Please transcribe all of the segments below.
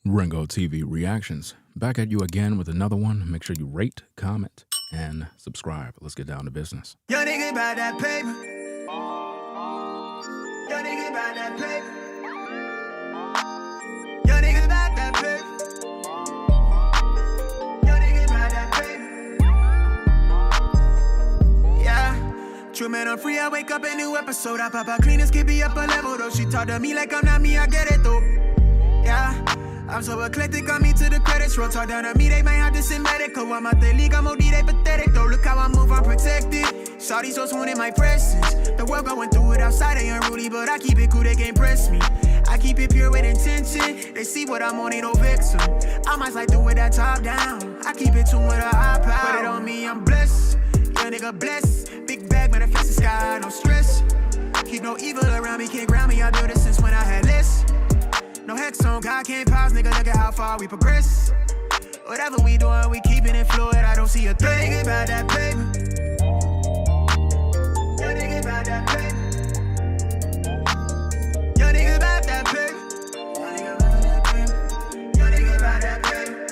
Ringo TV Reactions. Back at you again with another one. Make sure you rate, comment, and subscribe. Let's get down to business. Young nigga about that paper. Young nigga about that paper. Young nigga about that paper. Young nigga about that paper. Yeah. True man, I'm free. I wake up a new episode. I pop out clean and skip me up a level though. She talk to me like I'm not me. I get it though. Yeah. I'm so eclectic, on me to the credits roll. Talk down to me, they might have to send medical. I'm out the league, I'm OD, they pathetic though. Look how I move, I'm protected. Shawty so swoon in my presence. The world going through it outside, they unruly, but I keep it cool, they can't press me. I keep it pure with intention. They see what I'm on, ain't no vixen. I might slide through with that top down. I keep it tuned with a high power. Put it on me, I'm blessed. Young nigga blessed. Big bag, manifest the sky, no stress. Keep no evil around me, can't ground me. I built it since when I had less. No hex on, God can't pause, nigga, look at how far we progress. Whatever we doing, we keeping it fluid, I don't see a thing. Young nigga about that paper. Young nigga about that paper. Young nigga about that paper. Young nigga about that paper. Young nigga about that paper.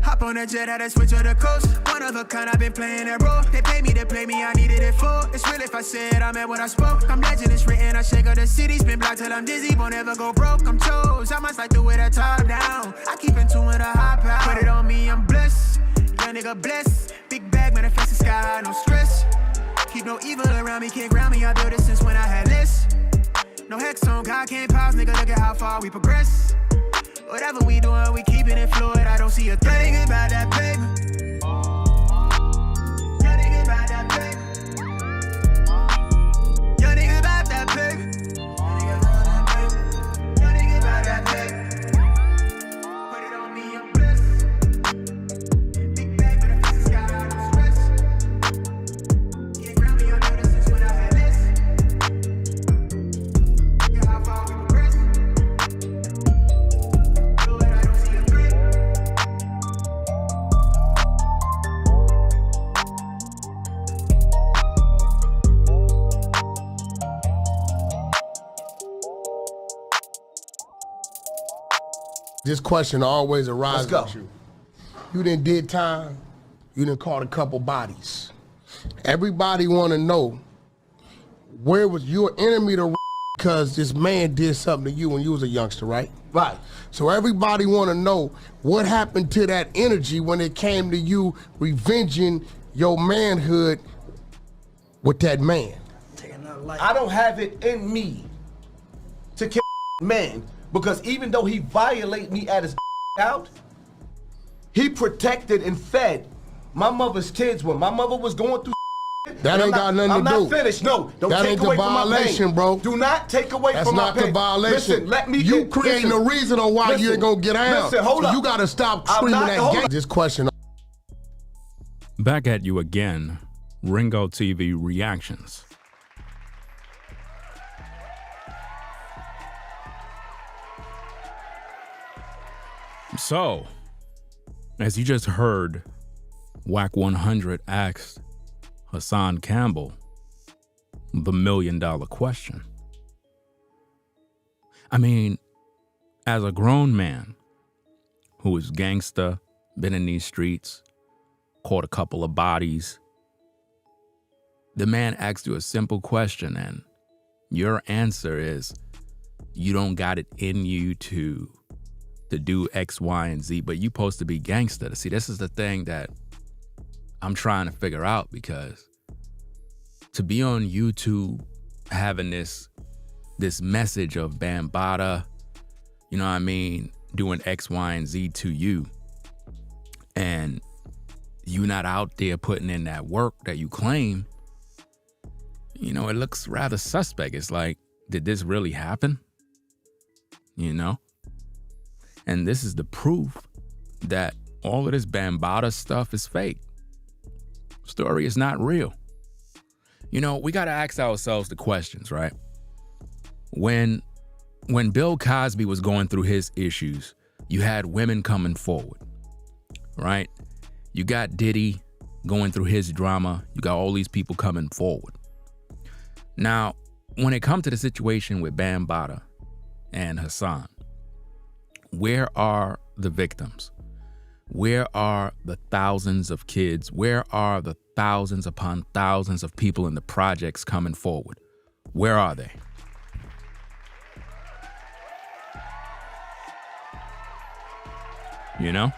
Hop on a jet, had to switch to the coast. One of a kind, I've been playing that role. They pay me to play me, I needed it for. It's real if I said I meant what I spoke. I'm legend, it's written, I shake up the city. Spin block till I'm dizzy, won't ever go broke. I'm chose, I must like do it a top down. I keep in tune with a high power. Put it on me, I'm blessed. Young nigga blessed. Big bag, manifest the sky, no stress. Keep no evil around me, can't ground me. I built it since when I had less. No hex on, God can't pause, nigga, look at how far we progress. Whatever we doing, we keeping it fluid, I don't see a thing. Young nigga about that paper. Young nigga about that paper. Young nigga about that paper. Young nigga about that paper. Put it on me, I'm blessed. Big bag, but I feel the sky, no stress. Can't ground me, I know this since when I had less. Look at how far we progress. Fluid, I don't see a threat. This question always arises with you. You done did time, you done caught a couple bodies. Everybody wanna know, where was your enemy to because this man did something to you when you was a youngster, right? Right. So everybody wanna know what happened to that energy when it came to you revenging your manhood with that man. I don't have it in me to kill man, because even though he violated me at his out, he protected and fed my mother's kids when my mother was going through. That ain't got nothing to do. I'm not finished. No, don't that take ain't away the from my violation, pain. bro. Do not take away from my pain. That's not the violation. Listen, let me. You creating the reason on why you ain't gonna get out. Listen, hold so up. you gotta stop screaming that game. This question. Back at you again. Ringo TV Reactions. So, as you just heard, Whack 100 asked Hassan Campbell the $1 million question. I mean, as a grown man who is gangsta, been in these streets, caught a couple of bodies, the man asked you a simple question and your answer is you don't got it in you to do X, Y, and Z, but you supposed to be gangster. See, this is the thing that I'm trying to figure out, because to be on YouTube having this message of Bambattaa, you know what I mean, doing X, Y, and Z to you, and you not out there putting in that work that you claim, you know, it looks rather suspect. It's like, did this really happen? You know? And this is the proof that all of this Bambattaa stuff is fake. Story is not real. You know, we gotta ask ourselves the questions, right? When Bill Cosby was going through his issues, you had women coming forward, right? You got Diddy going through his drama. You got all these people coming forward. Now, when it comes to the situation with Bambattaa and Hassan, Where are the victims? Where are the thousands of kids? Where are the thousands upon thousands of people in the projects coming forward? Where are they? You know?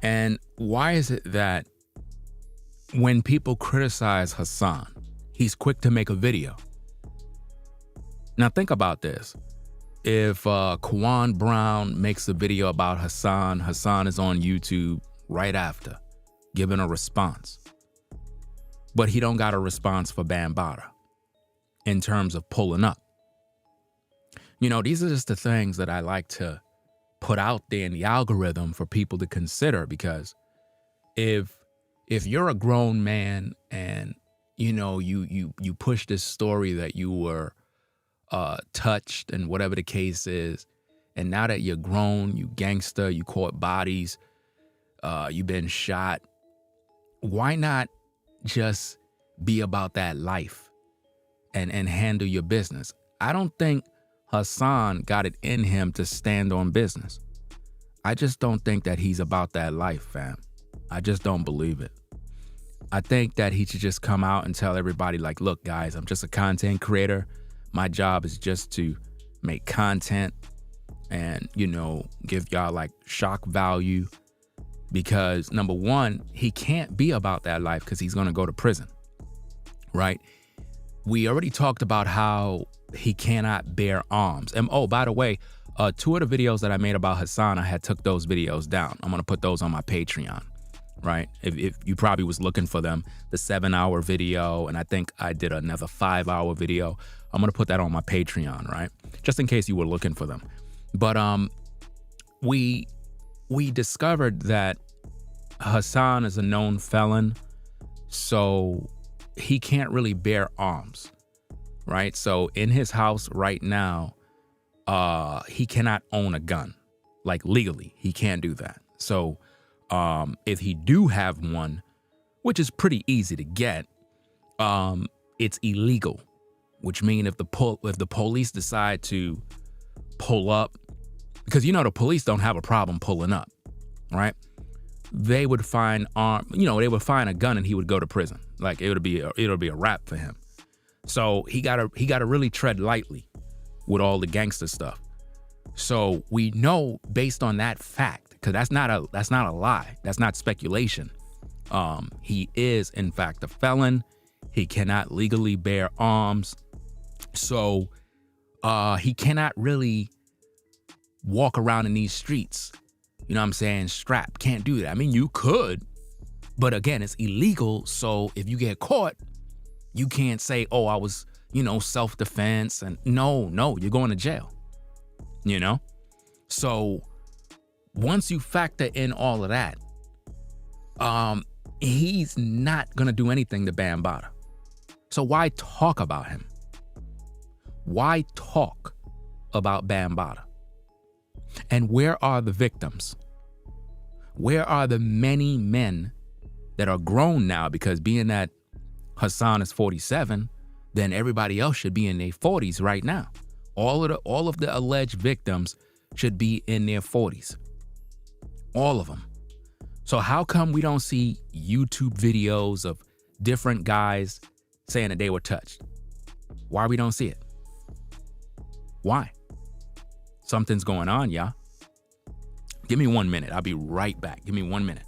And why is it that when people criticize Hassan, he's quick to make a video? Now think about this. If Kwan Brown makes a video about Hassan, Hassan is on YouTube right after, giving a response. But he don't got a response for Bambattaa in terms of pulling up. You know, these are just the things that I like to put out there in the algorithm for people to consider, because if you're a grown man and, you know, you push this story that you were touched and whatever the case is, and now that you're grown, you gangster, you caught bodies, you've been shot, why not just be about that life and handle your business? I don't think Hassan got it in him to stand on business. I just don't think that he's about that life, fam. I just don't believe it. I think that he should just come out and tell everybody, like, look, guys, I'm just a content creator. My job is just to make content and, you know, give y'all like shock value, because number one, he can't be about that life because he's going to go to prison, right? We already talked about how he cannot bear arms. And oh, by the way, 2 of the videos that I made about Hassan, I had took those videos down. I'm going to put those on my Patreon, right? If you probably was looking for them, the 7-hour video, and I think I did another 5-hour video. I'm going to put that on my Patreon, right? Just in case you were looking for them. But we discovered that Hassan is a known felon, so he can't really bear arms, right? So in his house right now, he cannot own a gun. Like legally, he can't do that. So if he do have one, which is pretty easy to get, it's illegal. Which means if the police decide to pull up, because you know the police don't have a problem pulling up, right? They would find they would find a gun and he would go to prison. Like it'll be a wrap for him. So he gotta really tread lightly with all the gangster stuff. So we know based on that fact, because that's not a lie, that's not speculation. He is in fact a felon. He cannot legally bear arms. So he cannot really walk around in these streets, you know what I'm saying, strapped. Can't do that. I mean, you could, but again, it's illegal. So if you get caught, you can't say, oh, I was, self-defense. And no, you're going to jail, So once you factor in all of that, he's not going to do anything to Bambattaa. So why talk about him? Why talk about Bambattaa? And where are the victims? Where are the many men that are grown now? Because being that Hassan is 47, then everybody else should be in their 40s right now. All of the alleged victims should be in their 40s. All of them. So how come we don't see YouTube videos of different guys saying that they were touched? Why we don't see it? Why? Something's going on, y'all. Give me 1 minute. I'll be right back. Give me 1 minute.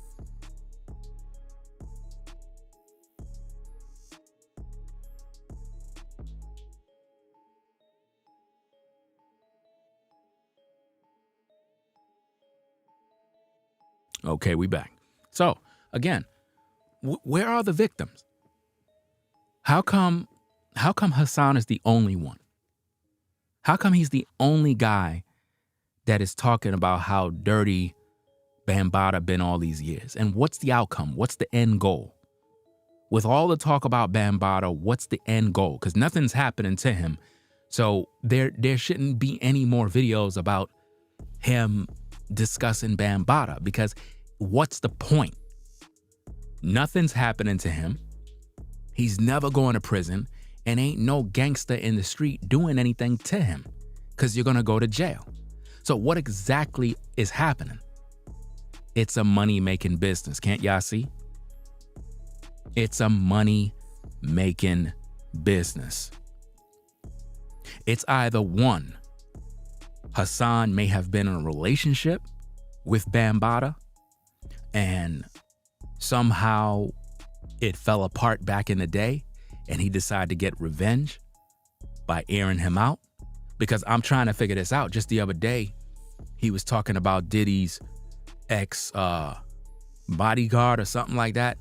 Okay, we back. So, again, where are the victims? How come Hassan is the only one? How come he's the only guy that is talking about how dirty Bambattaa been all these years? And what's the outcome? What's the end goal? With all the talk about Bambattaa, what's the end goal? Because nothing's happening to him. So there shouldn't be any more videos about him discussing Bambattaa, because what's the point? Nothing's happening to him. He's never going to prison, and ain't no gangster in the street doing anything to him, because you're going to go to jail. So what exactly is happening? It's a money-making business. Can't y'all see? It's a money-making business. It's either one, Hassan may have been in a relationship with Bambattaa and somehow it fell apart back in the day and he decided to get revenge by airing him out. Because I'm trying to figure this out. Just the other day, he was talking about Diddy's ex bodyguard or something like that.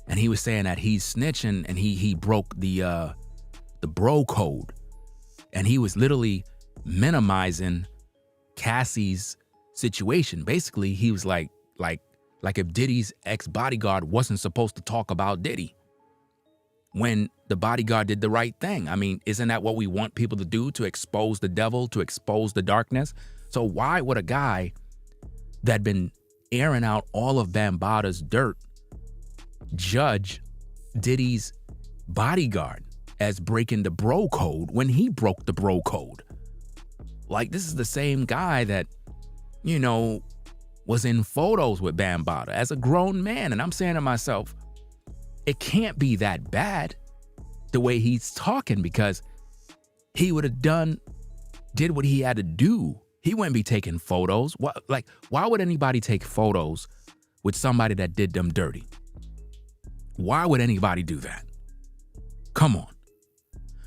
And he was saying that he's snitching and he broke the bro code. And he was literally minimizing Cassie's situation. Basically, he was like if Diddy's ex-bodyguard wasn't supposed to talk about Diddy when the bodyguard did the right thing. I mean, isn't that what we want people to do, to expose the devil, to expose the darkness? So why would a guy that been airing out all of Bambatta's dirt judge Diddy's bodyguard as breaking the bro code when he broke the bro code? Like, this is the same guy that, you know, was in photos with Bambattaa as a grown man. And I'm saying to myself, it can't be that bad the way he's talking, because he would have did what he had to do. He wouldn't be taking photos. Why would anybody take photos with somebody that did them dirty? Why would anybody do that? Come on.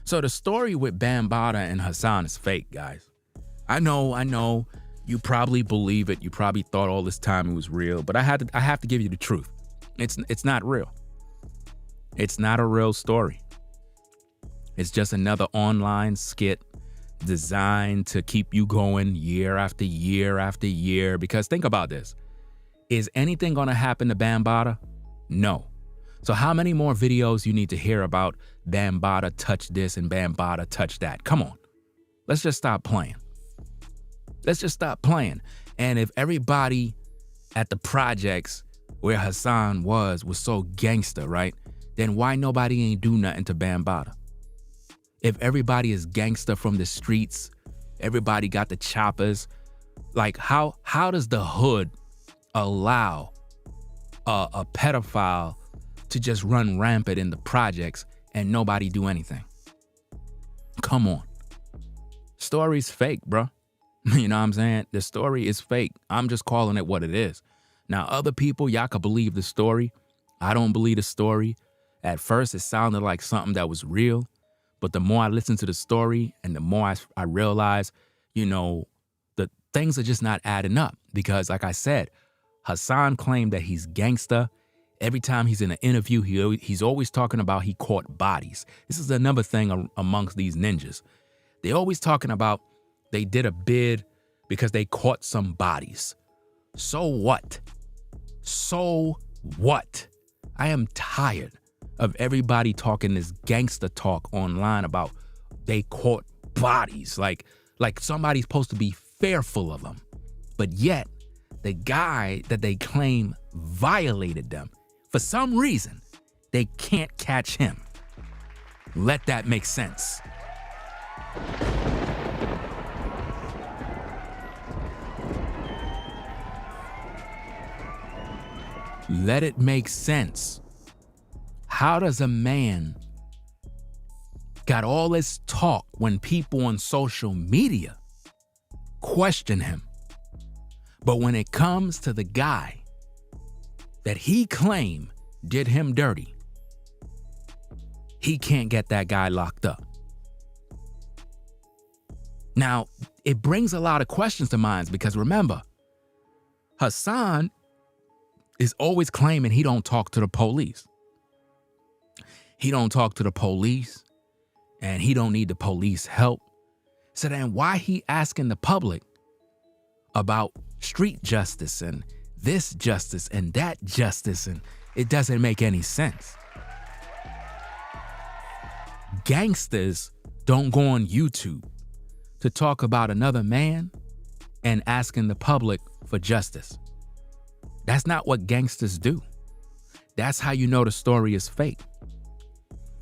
So the story with Bambattaa and Hassan is fake, guys. I know. You probably believe it. You probably thought all this time it was real, but I have to give you the truth. It's not real. It's not a real story. It's just another online skit designed to keep you going year after year after year. Because think about this. Is anything going to happen to Bambattaa? No. So how many more videos you need to hear about Bambattaa touch this and Bambattaa touch that? Come on. Let's just stop playing. Let's just stop playing. And if everybody at the projects where Hassan was so gangster, right? Then why nobody ain't do nothing to Bambattaa? If everybody is gangster from the streets, everybody got the choppers, like how does the hood allow a pedophile to just run rampant in the projects and nobody do anything? Come on. Story's fake, bro. You know what I'm saying? The story is fake. I'm just calling it what it is. Now, other people, y'all could believe the story. I don't believe the story. At first, it sounded like something that was real. But the more I listen to the story and the more I realize, you know, the things are just not adding up. Because like I said, Hassan claimed that he's gangster. Every time he's in an interview, he's always talking about he caught bodies. This is another thing amongst these ninjas. They're always talking about they did a bid because they caught some bodies. So what? So what? I am tired of everybody talking this gangster talk online about they caught bodies. Like somebody's supposed to be fearful of them. But yet, the guy that they claim violated them, for some reason, they can't catch him. Let that make sense. Let it make sense. How does a man got all this talk when people on social media question him, but when it comes to the guy that he claimed did him dirty, he can't get that guy locked up? Now, it brings a lot of questions to mind, because remember, Hassan is always claiming he don't talk to the police. He don't talk to the police, and he don't need the police help. So then why he asking the public about street justice and this justice and that justice, and it doesn't make any sense. Gangsters don't go on YouTube to talk about another man and asking the public for justice. That's not what gangsters do. That's how you know the story is fake.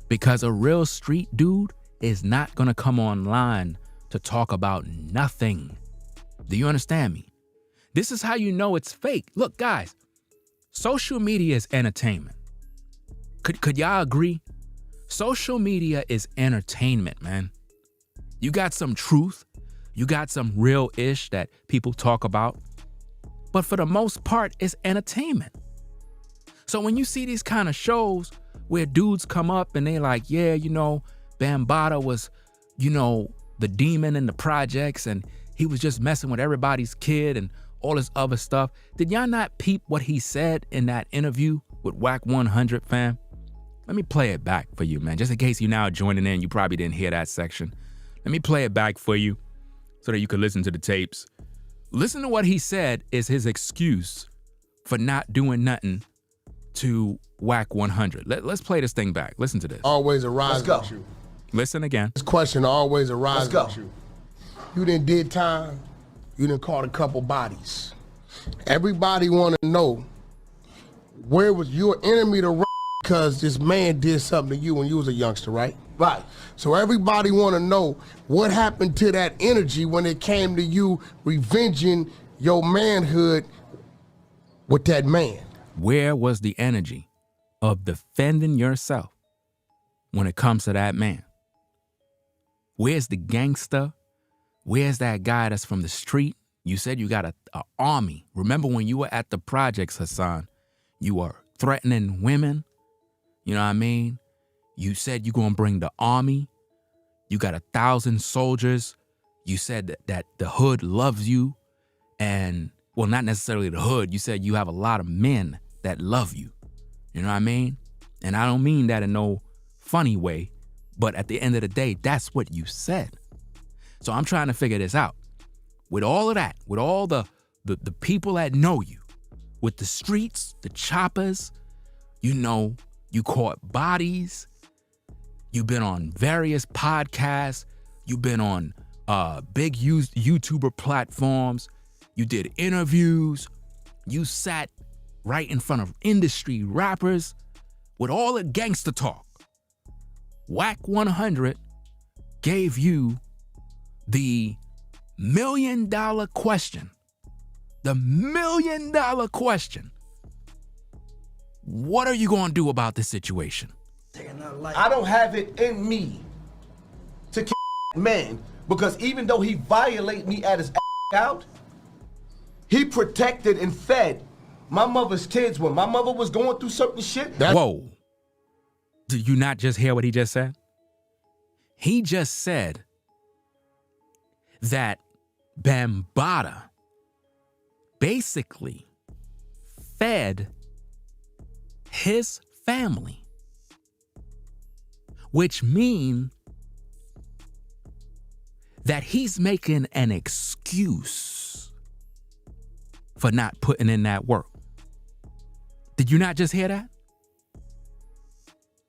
Because a real street dude is not gonna come online to talk about nothing Do you understand me? This is how you know it's fake. Look, guys, social media is entertainment. Could y'all agree? Social media is entertainment, man. You got some truth. You got some real-ish that people talk about. But for the most part, it's entertainment. So when you see these kind of shows where dudes come up and they like, yeah, you know, Bambattaa was, you know, the demon in the projects and he was just messing with everybody's kid and all this other stuff. Did y'all not peep what he said in that interview with Whack 100, fam? Let me play it back for you, man. Just in case you're now joining in, you probably didn't hear that section. Let me play it back for you so that you can listen to the tapes. Listen to what he said is his excuse for not doing nothing to Whack 100. Let's play this thing back. Listen to this. Always arises with you. Listen again. This question always arises with you. You done did time. You done caught a couple bodies. Everybody want to know where was your enemy to because this man did something to you when you was a youngster, right? Right. So everybody want to know what happened to that energy when it came to you revenging your manhood with that man. Where was the energy of defending yourself when it comes to that man? Where's the gangster? Where's that guy that's from the street? You said you got an army. Remember when you were at the projects, Hassan, you were threatening women? You know what I mean? You said you're going to bring the army. You got 1,000 soldiers. You said that the hood loves you. And, well, not necessarily the hood. You said you have a lot of men that love you. You know what I mean? And I don't mean that in no funny way. But at the end of the day, that's what you said. So I'm trying to figure this out. With all of that, with all the people that know you, with the streets, the choppers, you know, you caught bodies. You've been on various podcasts. You've been on big YouTuber platforms. You did interviews. You sat right in front of industry rappers with all the gangster talk. Whack 100 gave you the $1 million question. The $1 million question. What are you going to do about this situation? I don't have it in me to kill man because even though he violated me at his out, he protected and fed my mother's kids when my mother was going through certain shit. Whoa. Did you not just hear what he just said? He just said that Bambattaa basically fed his family, which means that he's making an excuse for not putting in that work. Did you not just hear that?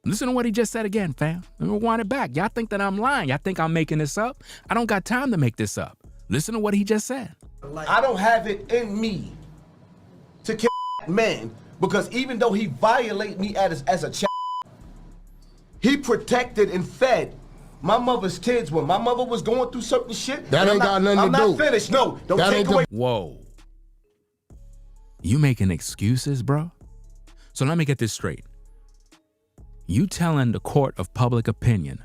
Listen to what he just said again, fam. Let me rewind it back. Y'all think that I'm lying. Y'all think I'm making this up. I don't got time to make this up. Listen to what he just said. I don't have it in me to kill man because even though he violated me as a child, he protected and fed my mother's kids when my mother was going through certain shit. That ain't got nothing to do. I'm not finished. No, don't take away. Whoa. You making excuses, bro? So let me get this straight. You telling the court of public opinion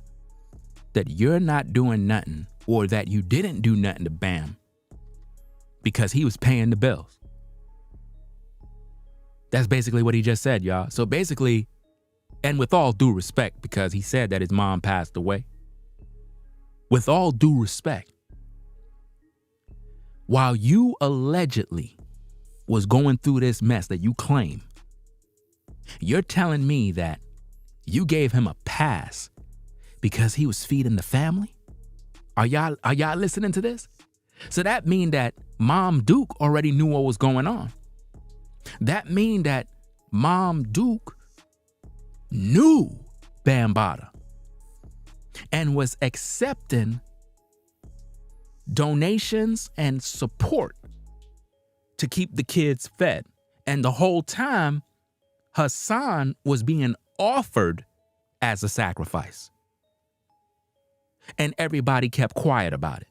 that you're not doing nothing or that you didn't do nothing to Bam because he was paying the bills. That's basically what he just said, y'all. So basically, and with all due respect, because he said that his mom passed away, with all due respect, while you allegedly was going through this mess that you claim, you're telling me that you gave him a pass because he was feeding the family? Are y'all listening to this? So that mean that Mom Duke already knew what was going on. That mean that Mom Duke knew Bambattaa and was accepting donations and support to keep the kids fed. And the whole time, Hassan was being offered as a sacrifice. And everybody kept quiet about it.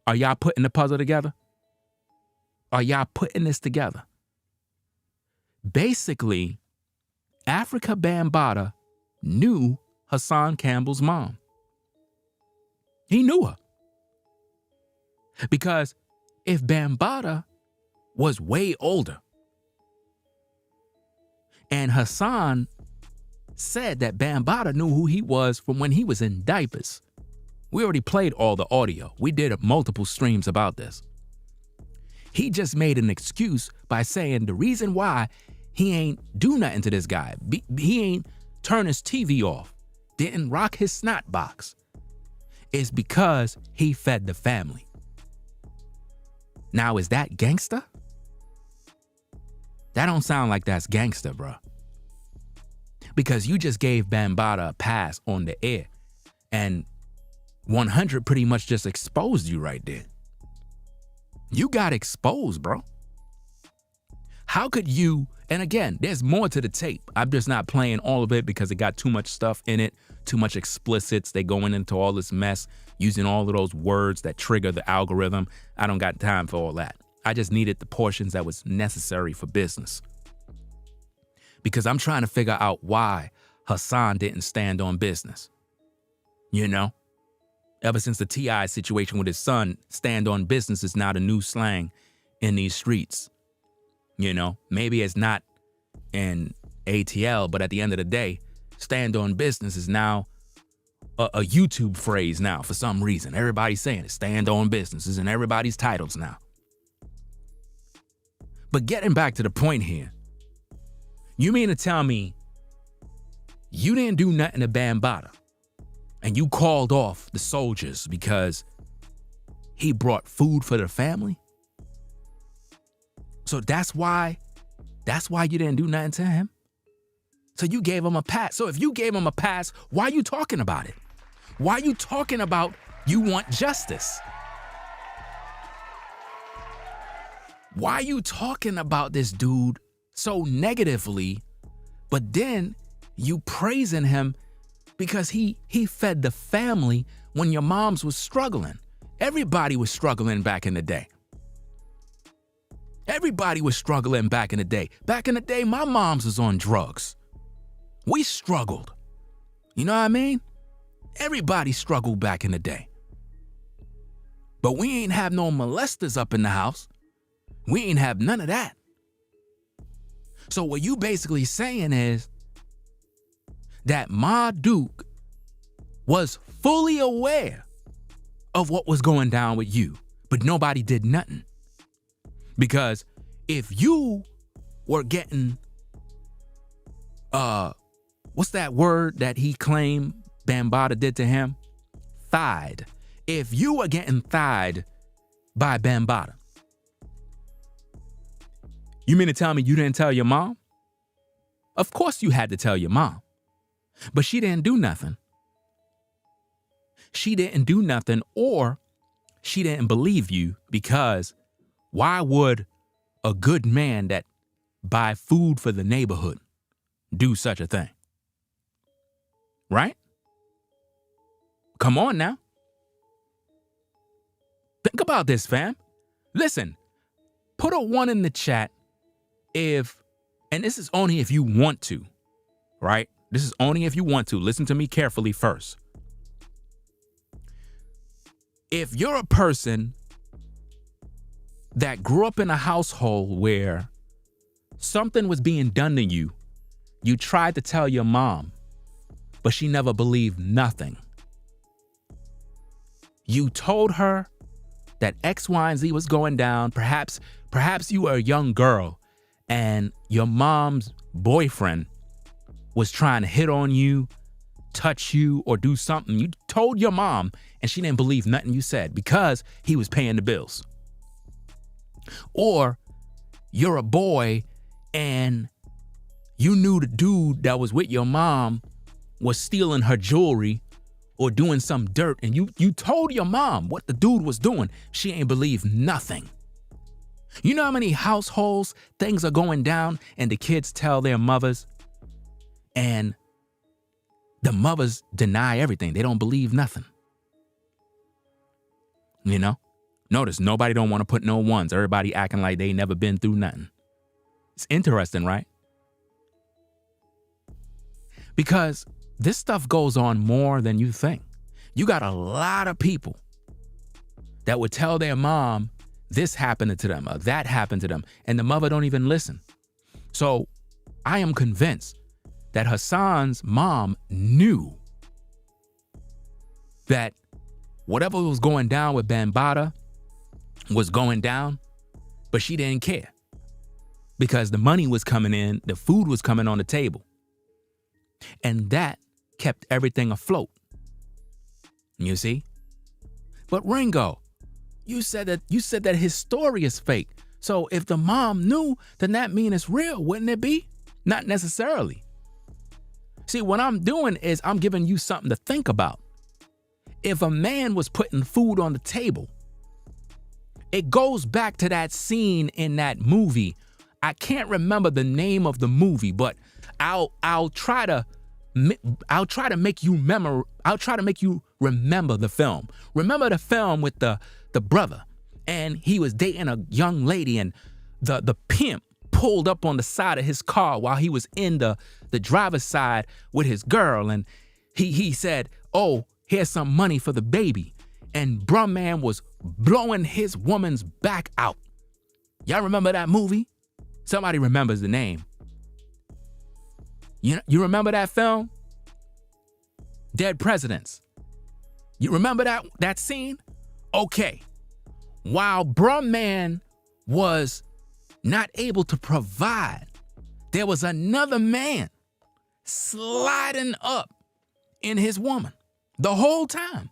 Are y'all putting the puzzle together? are y'all putting this together? Basically, Afrika Bambattaa knew Hassan Campbell's mom. He knew her. Because if Bambattaa was way older, and Hassan said that Bambattaa knew who he was from when he was in diapers. We already played all the audio. We did multiple streams about this. He just made an excuse by saying the reason why he ain't do nothing to this guy, he ain't turn his TV off, didn't rock his snot box, is because he fed the family. Now, is that gangster? That don't sound like that's gangster, bro. Because you just gave Bambattaa a pass on the air, and 100 pretty much just exposed you right there. You got exposed, bro. How could you, and again, there's more to the tape. I'm just not playing all of it because it got too much stuff in it, too much explicits. They going into all this mess, using all of those words that trigger the algorithm. I don't got time for all that. I just needed the portions that was necessary for business. Because I'm trying to figure out why Hassan didn't stand on business. You know? Ever since the T.I. situation with his son, stand on business is now the new slang in these streets. You know? Maybe it's not in ATL, but at the end of the day, stand on business is now a YouTube phrase now for some reason. Everybody's saying it. Stand on business is in everybody's titles now. But getting back to the point here, you mean to tell me you didn't do nothing to Bambattaa and you called off the soldiers because he brought food for the family? So that's why you didn't do nothing to him? So you gave him a pass. So if you gave him a pass, why are you talking about it? Why are you talking about you want justice? Why are you talking about this dude so negatively, but then you praising him because he fed the family when your moms was struggling? Everybody was struggling back in the day. Everybody was struggling back in the day. Back in the day, my moms was on drugs. We struggled. You know what I mean? Everybody struggled back in the day. But we ain't have no molesters up in the house. We ain't have none of that. So what you basically saying is that Ma Duke was fully aware of what was going down with you, but nobody did nothing. Because if you were getting, what's that word that he claimed Bambattaa did to him? Thied. If you were getting thied by Bambattaa, you mean to tell me you didn't tell your mom? Of course you had to tell your mom. But she didn't do nothing. She didn't do nothing, or she didn't believe you, because why would a good man that buy food for the neighborhood do such a thing? Right? Come on now. Think about this, fam. Listen, put a 1 in the chat if, and this is only if you want to, right? This is only if you want to. Listen to me carefully first. If you're a person that grew up in a household where something was being done to you, you tried to tell your mom, but she never believed nothing. You told her that X, Y, and Z was going down. Perhaps you were a young girl and your mom's boyfriend was trying to hit on you, touch you, or do something. You told your mom and she didn't believe nothing you said because he was paying the bills. Or you're a boy and you knew the dude that was with your mom was stealing her jewelry or doing some dirt, and you told your mom what the dude was doing. She ain't believe nothing. You know how many households things are going down and the kids tell their mothers and the mothers deny everything. They don't believe nothing. You know? Notice nobody don't want to put no ones. Everybody acting like they never been through nothing. It's interesting, right? Because this stuff goes on more than you think. You got a lot of people that would tell their mom this happened to them or that happened to them, and the mother don't even listen. So I am convinced that Hassan's mom knew that whatever was going down with Bambattaa was going down, but she didn't care because the money was coming in, the food was coming on the table, and that kept everything afloat. You see? But Ringo, you said that his story is fake. So if the mom knew, then that means it's real, wouldn't it be? Not necessarily. See, what I'm doing is I'm giving you something to think about. If a man was putting food on the table, it goes back to that scene in that movie. I can't remember the name of the movie, but I'll try to make you remember the film. Remember the film with the brother, and he was dating a young lady, and the pimp pulled up on the side of his car while he was in the driver's side with his girl, and he said, "Oh, here's some money for the baby." And bruh man was blowing his woman's back out. Y'all remember that movie? Somebody remembers the name. You remember that film? Dead Presidents. You remember that scene? Okay. While bruh man was not able to provide, there was another man sliding up in his woman the whole time.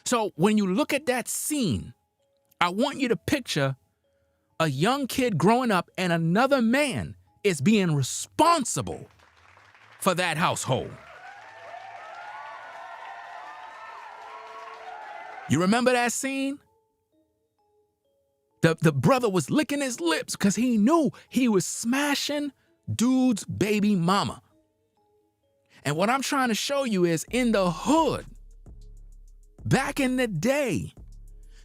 So when you look at that scene, I want you to picture a young kid growing up and another man is being responsible for that household. You remember that scene? The brother was licking his lips because he knew he was smashing dude's baby mama. And what I'm trying to show you is in the hood, back in the day,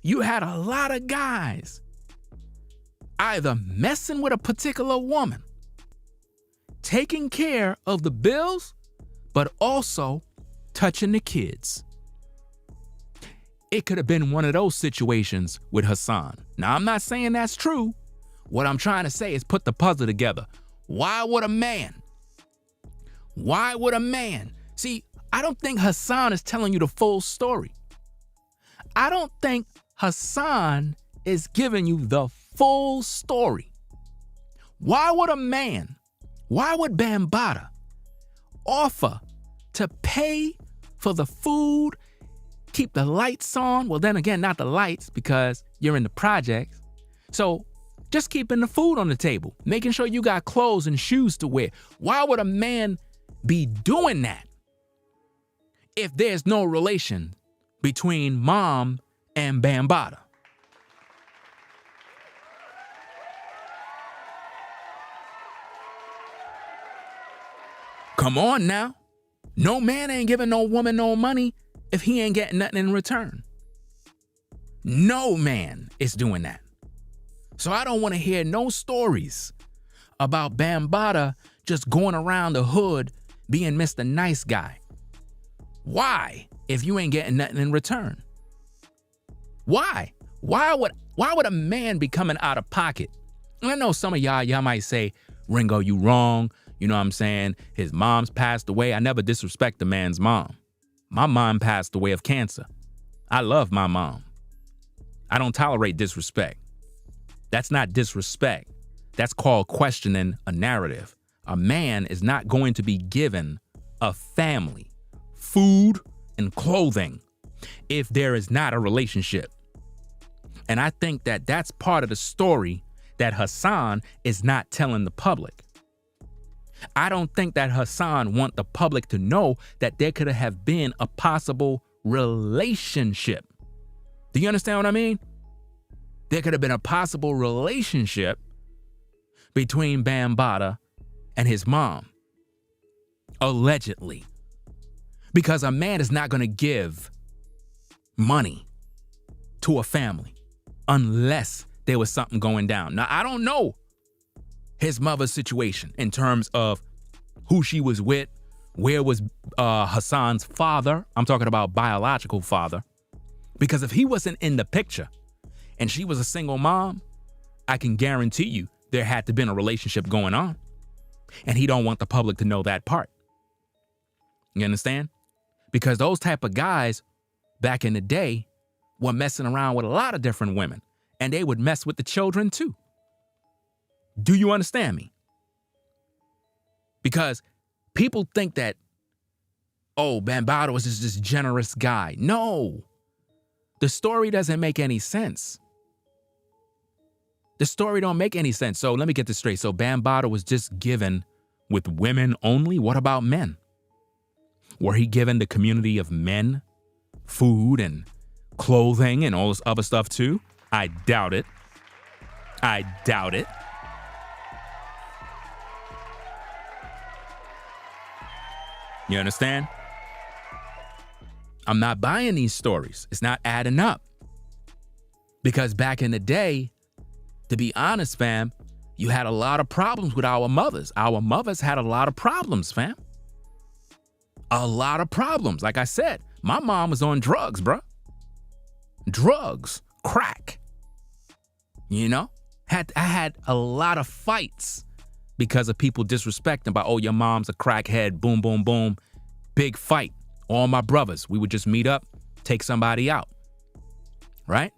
you had a lot of guys either messing with a particular woman, taking care of the bills, but also touching the kids. It could have been one of those situations with Hassan. Now, I'm not saying that's true. What I'm trying to say is put the puzzle together. Why would a man? See, I don't think Hassan is telling you the full story. I don't think Hassan is giving you the full story. Why would Bambattaa offer to pay for the food, keep the lights on? Well, then again, not the lights because you're in the projects. So just keeping the food on the table, making sure you got clothes and shoes to wear. Why would a man be doing that if there's no relation between mom and Bambattaa? Come on now. No man ain't giving no woman no money if he ain't getting nothing in return. No man is doing that. So I don't want to hear no stories about Bambattaa just going around the hood being Mr. Nice Guy. Why, if you ain't getting nothing in return? Why? Why would a man be coming out of pocket? And I know some of y'all might say, Ringo, you wrong. You know what I'm saying? His mom's passed away. I never disrespect the man's mom. My mom passed away of cancer. I love my mom. I don't tolerate disrespect. That's not disrespect. That's called questioning a narrative. A man is not going to be given a family, food, and clothing if there is not a relationship. And I think that that's part of the story that Hassan is not telling the public. I don't think that Hassan want the public to know that there could have been a possible relationship. Do you understand what I mean? There could have been a possible relationship between Bambattaa and his mom. Allegedly. Because a man is not going to give money to a family. unless there was something going down. Now, I don't know his mother's situation in terms of who she was with, where was Hassan's father. I'm talking about biological father. Because if he wasn't in the picture and she was a single mom, I can guarantee you there had to been a relationship going on. And he don't want the public to know that part. You understand? Because those type of guys back in the day were messing around with a lot of different women. And they would mess with the children too. Do you understand me? Because people think that, oh, Bambattaa was just this generous guy. No. The story doesn't make any sense. The story don't make any sense. So let me get this straight. So Bambattaa was just given with women only? What about men? Were he given the community of men food and clothing and all this other stuff too? I doubt it. I doubt it. You understand? I'm not buying these stories. It's not adding up. Because back in the day, to be honest, fam, you had a lot of problems with our mothers. Our mothers had a lot of problems, fam. A lot of problems. Like I said, my mom was on drugs, bruh. Drugs, crack. You know? I had a lot of fights because of people disrespecting about, oh, your mom's a crackhead, boom, boom, boom. Big fight. All my brothers, we would just meet up, take somebody out. Right?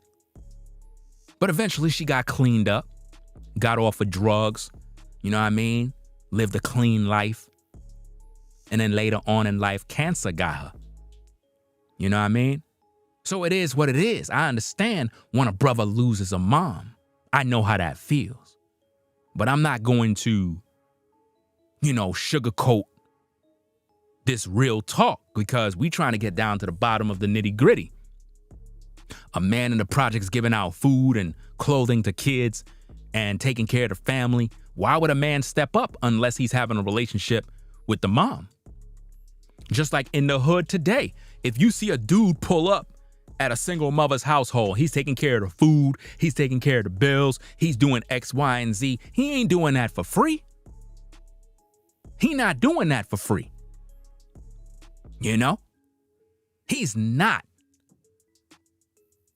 But eventually she got cleaned up, got off of drugs, you know what I mean? Lived a clean life. And then later on in life, cancer got her. You know what I mean? So it is what it is. I understand when a brother loses a mom. I know how that feels. But I'm not going to, sugarcoat this real talk because we trying to get down to the bottom of the nitty gritty. A man in the projects giving out food and clothing to kids and taking care of the family. Why would a man step up unless he's having a relationship with the mom? Just like in the hood today, if you see a dude pull up at a single mother's household, he's taking care of the food, he's taking care of the bills, he's doing X, Y, and Z. He ain't doing that for free. He not doing that for free. You know? He's not.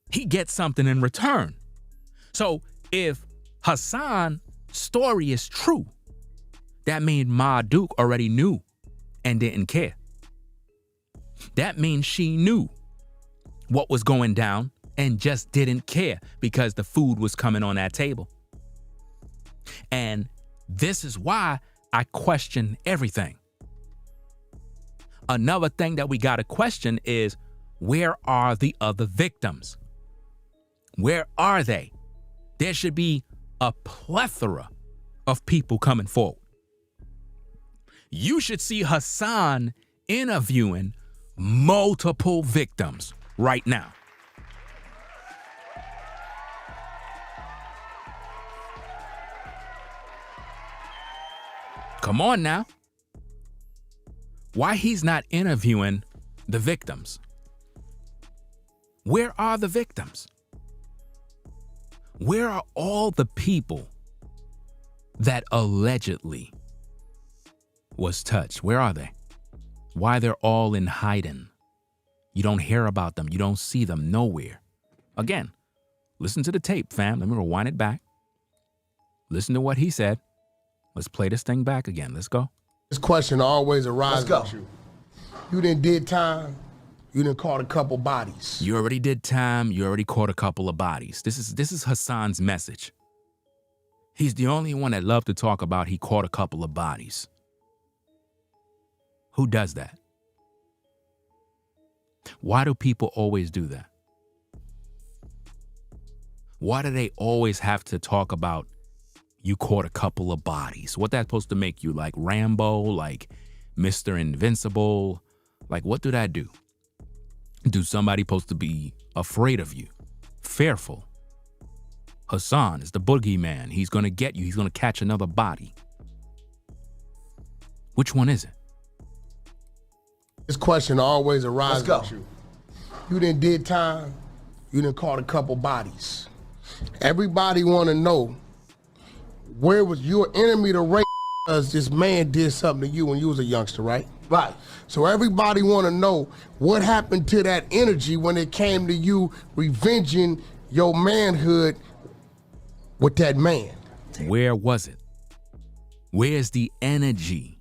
He gets something in return. So if Hassan's story is true, that means Ma Duke already knew and didn't care. That means she knew what was going down and just didn't care because the food was coming on that table. And this is why I question everything. Another thing that we got to question is, where are the other victims? Where are they? There should be a plethora of people coming forward. You should see Hassan interviewing multiple victims right now. Come on now. Why he's not interviewing the victims? Where are the victims? Where are all the people that allegedly was touched? Where are they? Why they're all in hiding? You don't hear about them. You don't see them nowhere. Again, listen to the tape, fam. Let me rewind it back. Listen to what he said. Let's play this thing back again. Let's go. This question always arises with you. You done did time. You done caught a couple bodies. You already did time. You already caught a couple of bodies. This is Hassan's message. He's the only one that loved to talk about he caught a couple of bodies. Who does that? Why do people always do that? Why do they always have to talk about you caught a couple of bodies? What that's supposed to make you, like Rambo, like Mr. Invincible? Like, what do that do? Do somebody supposed to be afraid of you? Fearful? Hassan is the boogeyman. He's going to get you. He's going to catch another body. Which one is it? This question always arises with you. You done did time. You done caught a couple bodies. Everybody want to know where was your enemy to rape because this man did something to you when you was a youngster, right? Right. So everybody want to know what happened to that energy when it came to you revenging your manhood with that man. Where was it? Where's the energy?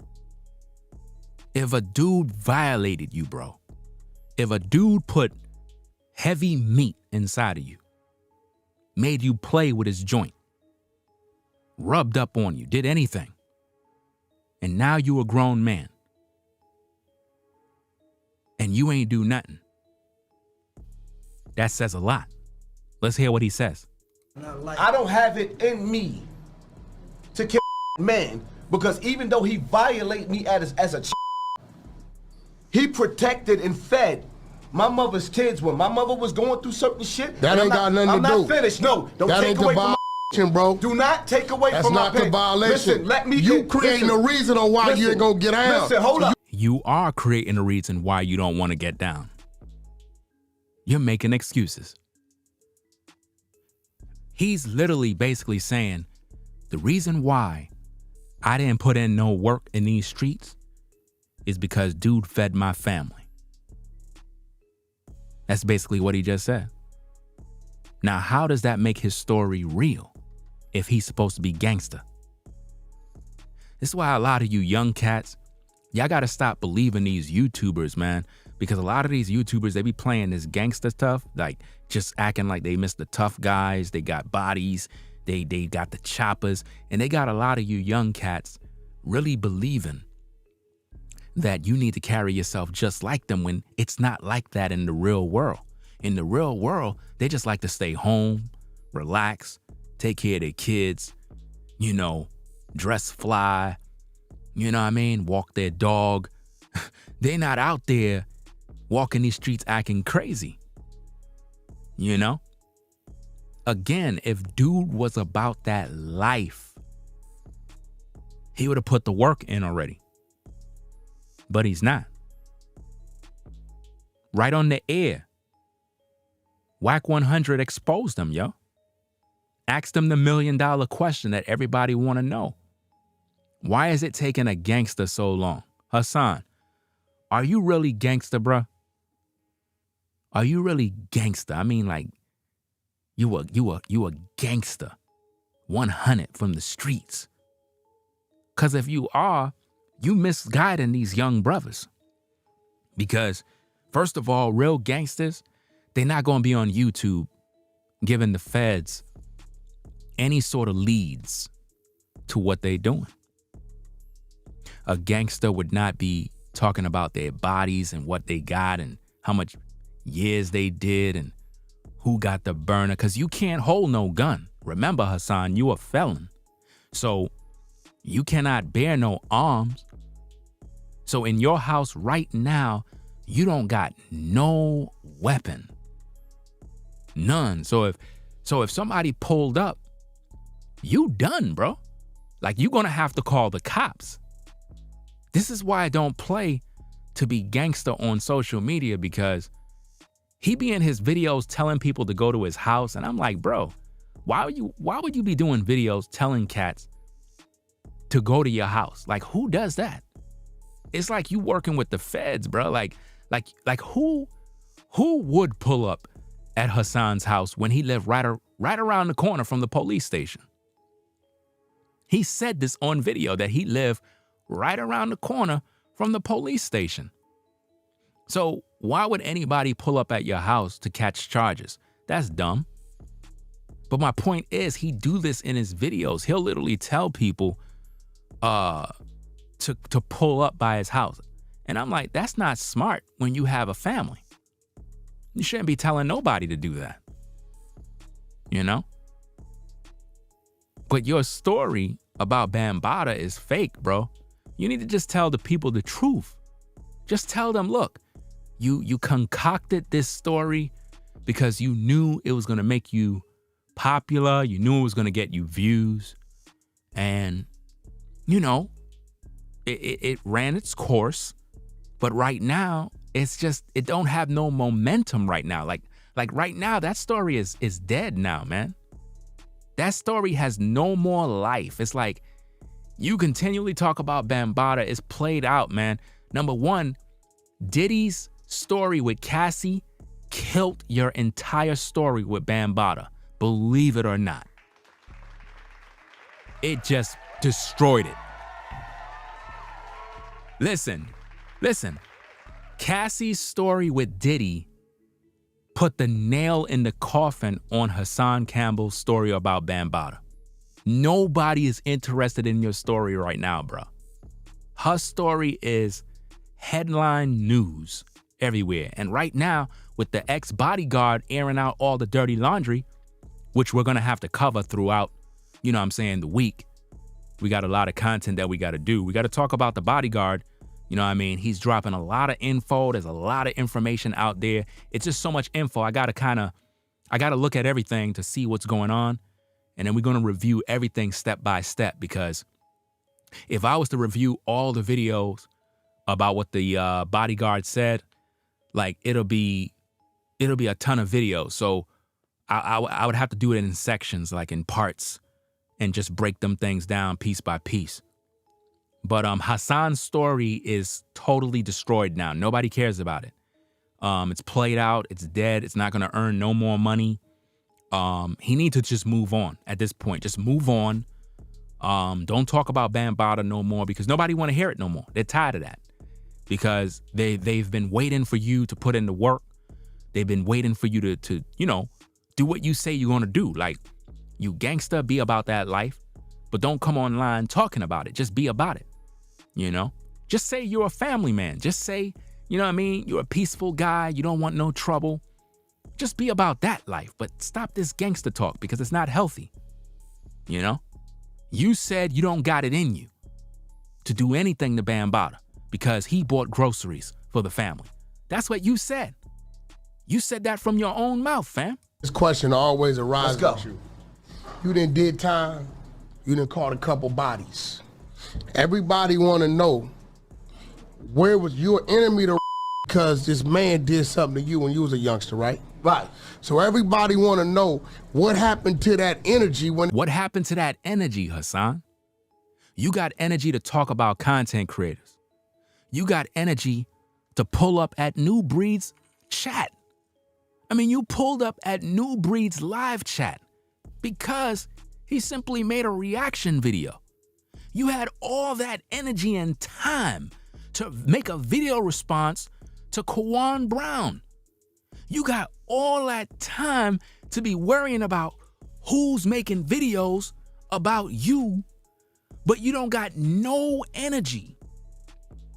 If a dude violated you, bro, if a dude put heavy meat inside of you, made you play with his joint, rubbed up on you, did anything, and now you a grown man, and you ain't do nothing, that says a lot. Let's hear what he says. I don't have it in me to kill man because even though he violated me as a he protected and fed my mother's kids when my mother was going through certain shit. That ain't got nothing to do. I'm not finished. No, don't that take ain't away the from violation, bro. Do not take away That's from my not the violation. Listen, let me you creating a reason on why you ain't gonna get out. Listen, hold up. You are creating a reason why you don't want to get down. You're making excuses. He's literally basically saying, the reason why I didn't put in no work in these streets is because dude fed my family. That's basically what he just said. Now, how does that make his story real if he's supposed to be gangster? This is why a lot of you young cats, y'all gotta stop believing these YouTubers, man. Because a lot of these YouTubers, they be playing this gangster stuff, like just acting like they miss the tough guys, they got bodies, they got the choppers, and they got a lot of you young cats really believing that you need to carry yourself just like them when it's not like that in the real world. In the real world, they just like to stay home, relax, take care of their kids, you know, dress fly, you know what I mean, walk their dog. They're not out there walking these streets acting crazy, you know? Again, if dude was about that life, he would have put the work in already. But he's not. Right on the air. Whack 100 exposed them, yo. Asked them the $1 million question that everybody want to know. Why is it taking a gangster so long? Hassan, are you really gangster, bruh? Are you really gangster? I mean, like, you a gangster. 100 from the streets. Because if you are, you misguiding these young brothers. Because, first of all, real gangsters, they're not going to be on YouTube giving the feds any sort of leads to what they're doing. A gangster would not be talking about their bodies and what they got and how much years they did and who got the burner, because you can't hold no gun. Remember, Hassan, you a felon. So you cannot bear no arms. So in your house right now, you don't got no weapon. None. So if somebody pulled up, you done, bro. Like, you're gonna have to call the cops. This is why I don't play to be gangster on social media, because he be in his videos telling people to go to his house, and I'm like, bro, why would you be doing videos telling cats to go to your house? Like, who does that? It's like you working with the feds, bro. Like who would pull up at Hassan's house when he lived right around the corner from the police station? He said this on video that he lived right around the corner from the police station. So why would anybody pull up at your house to catch charges? That's dumb. But my point is, he do this in his videos. He'll literally tell people to pull up by his house. And I'm like, that's not smart when you have a family. You shouldn't be telling nobody to do that. You know? But your story about Bambattaa is fake, bro. You need to just tell the people the truth. Just tell them, look, you concocted this story because you knew it was going to make you popular. You knew it was going to get you views. And, you know, it ran its course. But right now, it's just, it don't have no momentum right now. Like right now, that story is dead now, man. That story has no more life. It's like you continually talk about Bambattaa. It's played out, man. Number one, Diddy's story with Cassie killed your entire story with Bambattaa. Believe it or not. It just destroyed it. Listen. Cassie's story with Diddy put the nail in the coffin on Hassan Campbell's story about Bambattaa. Nobody is interested in your story right now, bro. Her story is headline news everywhere. And right now, with the ex-bodyguard airing out all the dirty laundry, which we're going to have to cover throughout, the week. We got a lot of content that we got to do. We got to talk about the bodyguard. He's dropping a lot of info. There's a lot of information out there. It's just so much info. I got to look at everything to see what's going on. And then we're going to review everything step by step, because if I was to review all the videos about what the bodyguard said, like it'll be a ton of videos. So I would have to do it in sections, like in parts, and just break them things down piece by piece. But Hassan's story is totally destroyed now. Nobody cares about it. It's played out. It's dead. It's not going to earn no more money. He needs to just move on at this point. Just move on. Don't talk about Bambattaa no more, because nobody want to hear it no more. They're tired of that, because they've been waiting for you to put in the work. They've been waiting for you to do what you say you're going to do. Like, you gangster, be about that life, but don't come online talking about it. Just be about it. Just say you're a family man. Just say, you're a peaceful guy. You don't want no trouble. Just be about that life, but stop this gangster talk, because it's not healthy. You said you don't got it in you to do anything to Bambattaa because he bought groceries for the family. That's what you said. You said that from your own mouth, fam. This question always arises with you. You done did time. You done caught a couple bodies. Everybody want to know, where was your enemy to because this man did something to you when you was a youngster, right? Right. So everybody want to know what happened to that energy when... What happened to that energy, Hassan? You got energy to talk about content creators. You got energy to pull up at New Breed's chat. You pulled up at New Breed's live chat because he simply made a reaction video. You had all that energy and time to make a video response to Kawan Brown. You got all that time to be worrying about who's making videos about you, but you don't got no energy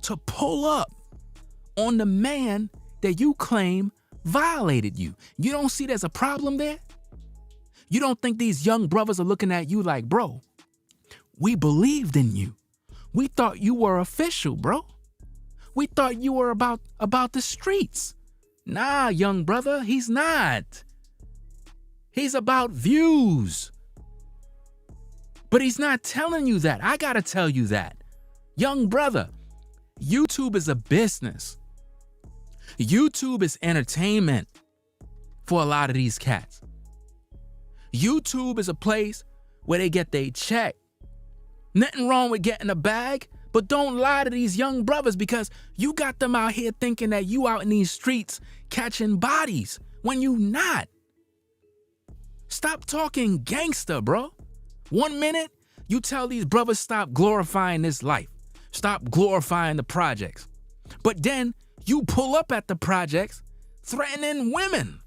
to pull up on the man that you claim violated you. You don't see there's a problem there? You don't think these young brothers are looking at you like, bro, we believed in you. We thought you were official, bro. We thought you were about the streets. Nah, young brother, he's not. He's about views. But he's not telling you that. I gotta tell you that. Young brother, YouTube is a business. YouTube is entertainment for a lot of these cats. YouTube is a place where they get their check. Nothing wrong with getting a bag, but don't lie to these young brothers, because you got them out here thinking that you out in these streets catching bodies when you not. Stop talking gangster, bro. 1 minute, you tell these brothers stop glorifying this life. Stop glorifying the projects. But then you pull up at the projects threatening women.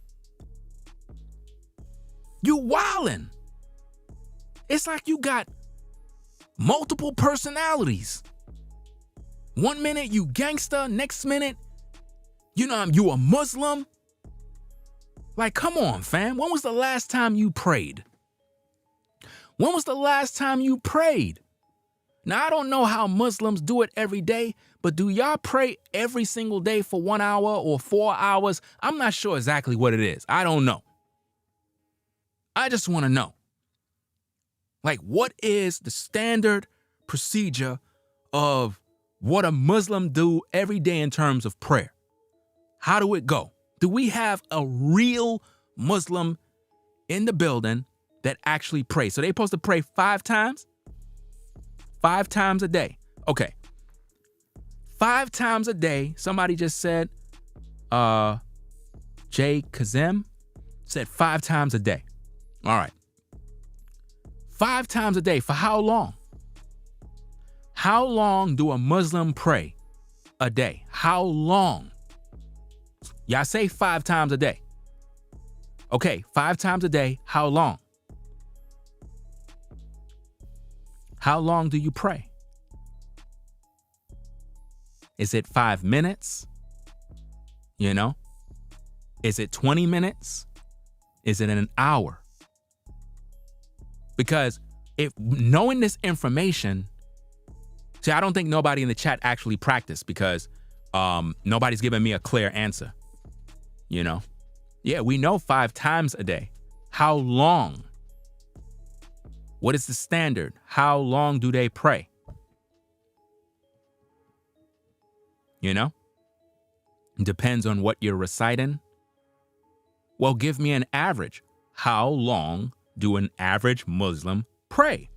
You wildin'. It's like you got multiple personalities. 1 minute you gangster, next minute, you a Muslim. Like, come on, fam. When was the last time you prayed? When was the last time you prayed? Now, I don't know how Muslims do it every day, but do y'all pray every single day for 1 hour or 4 hours? I'm not sure exactly what it is. I don't know. I just want to know. Like, what is the standard procedure of what a Muslim do every day in terms of prayer? How do it go? Do we have a real Muslim in the building that actually pray. So they supposed to pray 5 times? 5 times a day. Okay. 5 times a day. Somebody just said, Jay Kazem said 5 times a day. All right. 5 times a day. For how long? How long do a Muslim pray a day? How long? Y'all say 5 times a day. Okay, 5 times a day. How long? How long do you pray? Is it 5 minutes? You know? Is it 20 minutes? Is it an hour? Because if knowing this information, see, I don't think nobody in the chat actually practiced because nobody's giving me a clear answer. You know? Yeah, we know 5 times a day. How long? What is the standard? How long do they pray? You know? Depends on what you're reciting. Well, give me an average. How long do an average Muslim pray?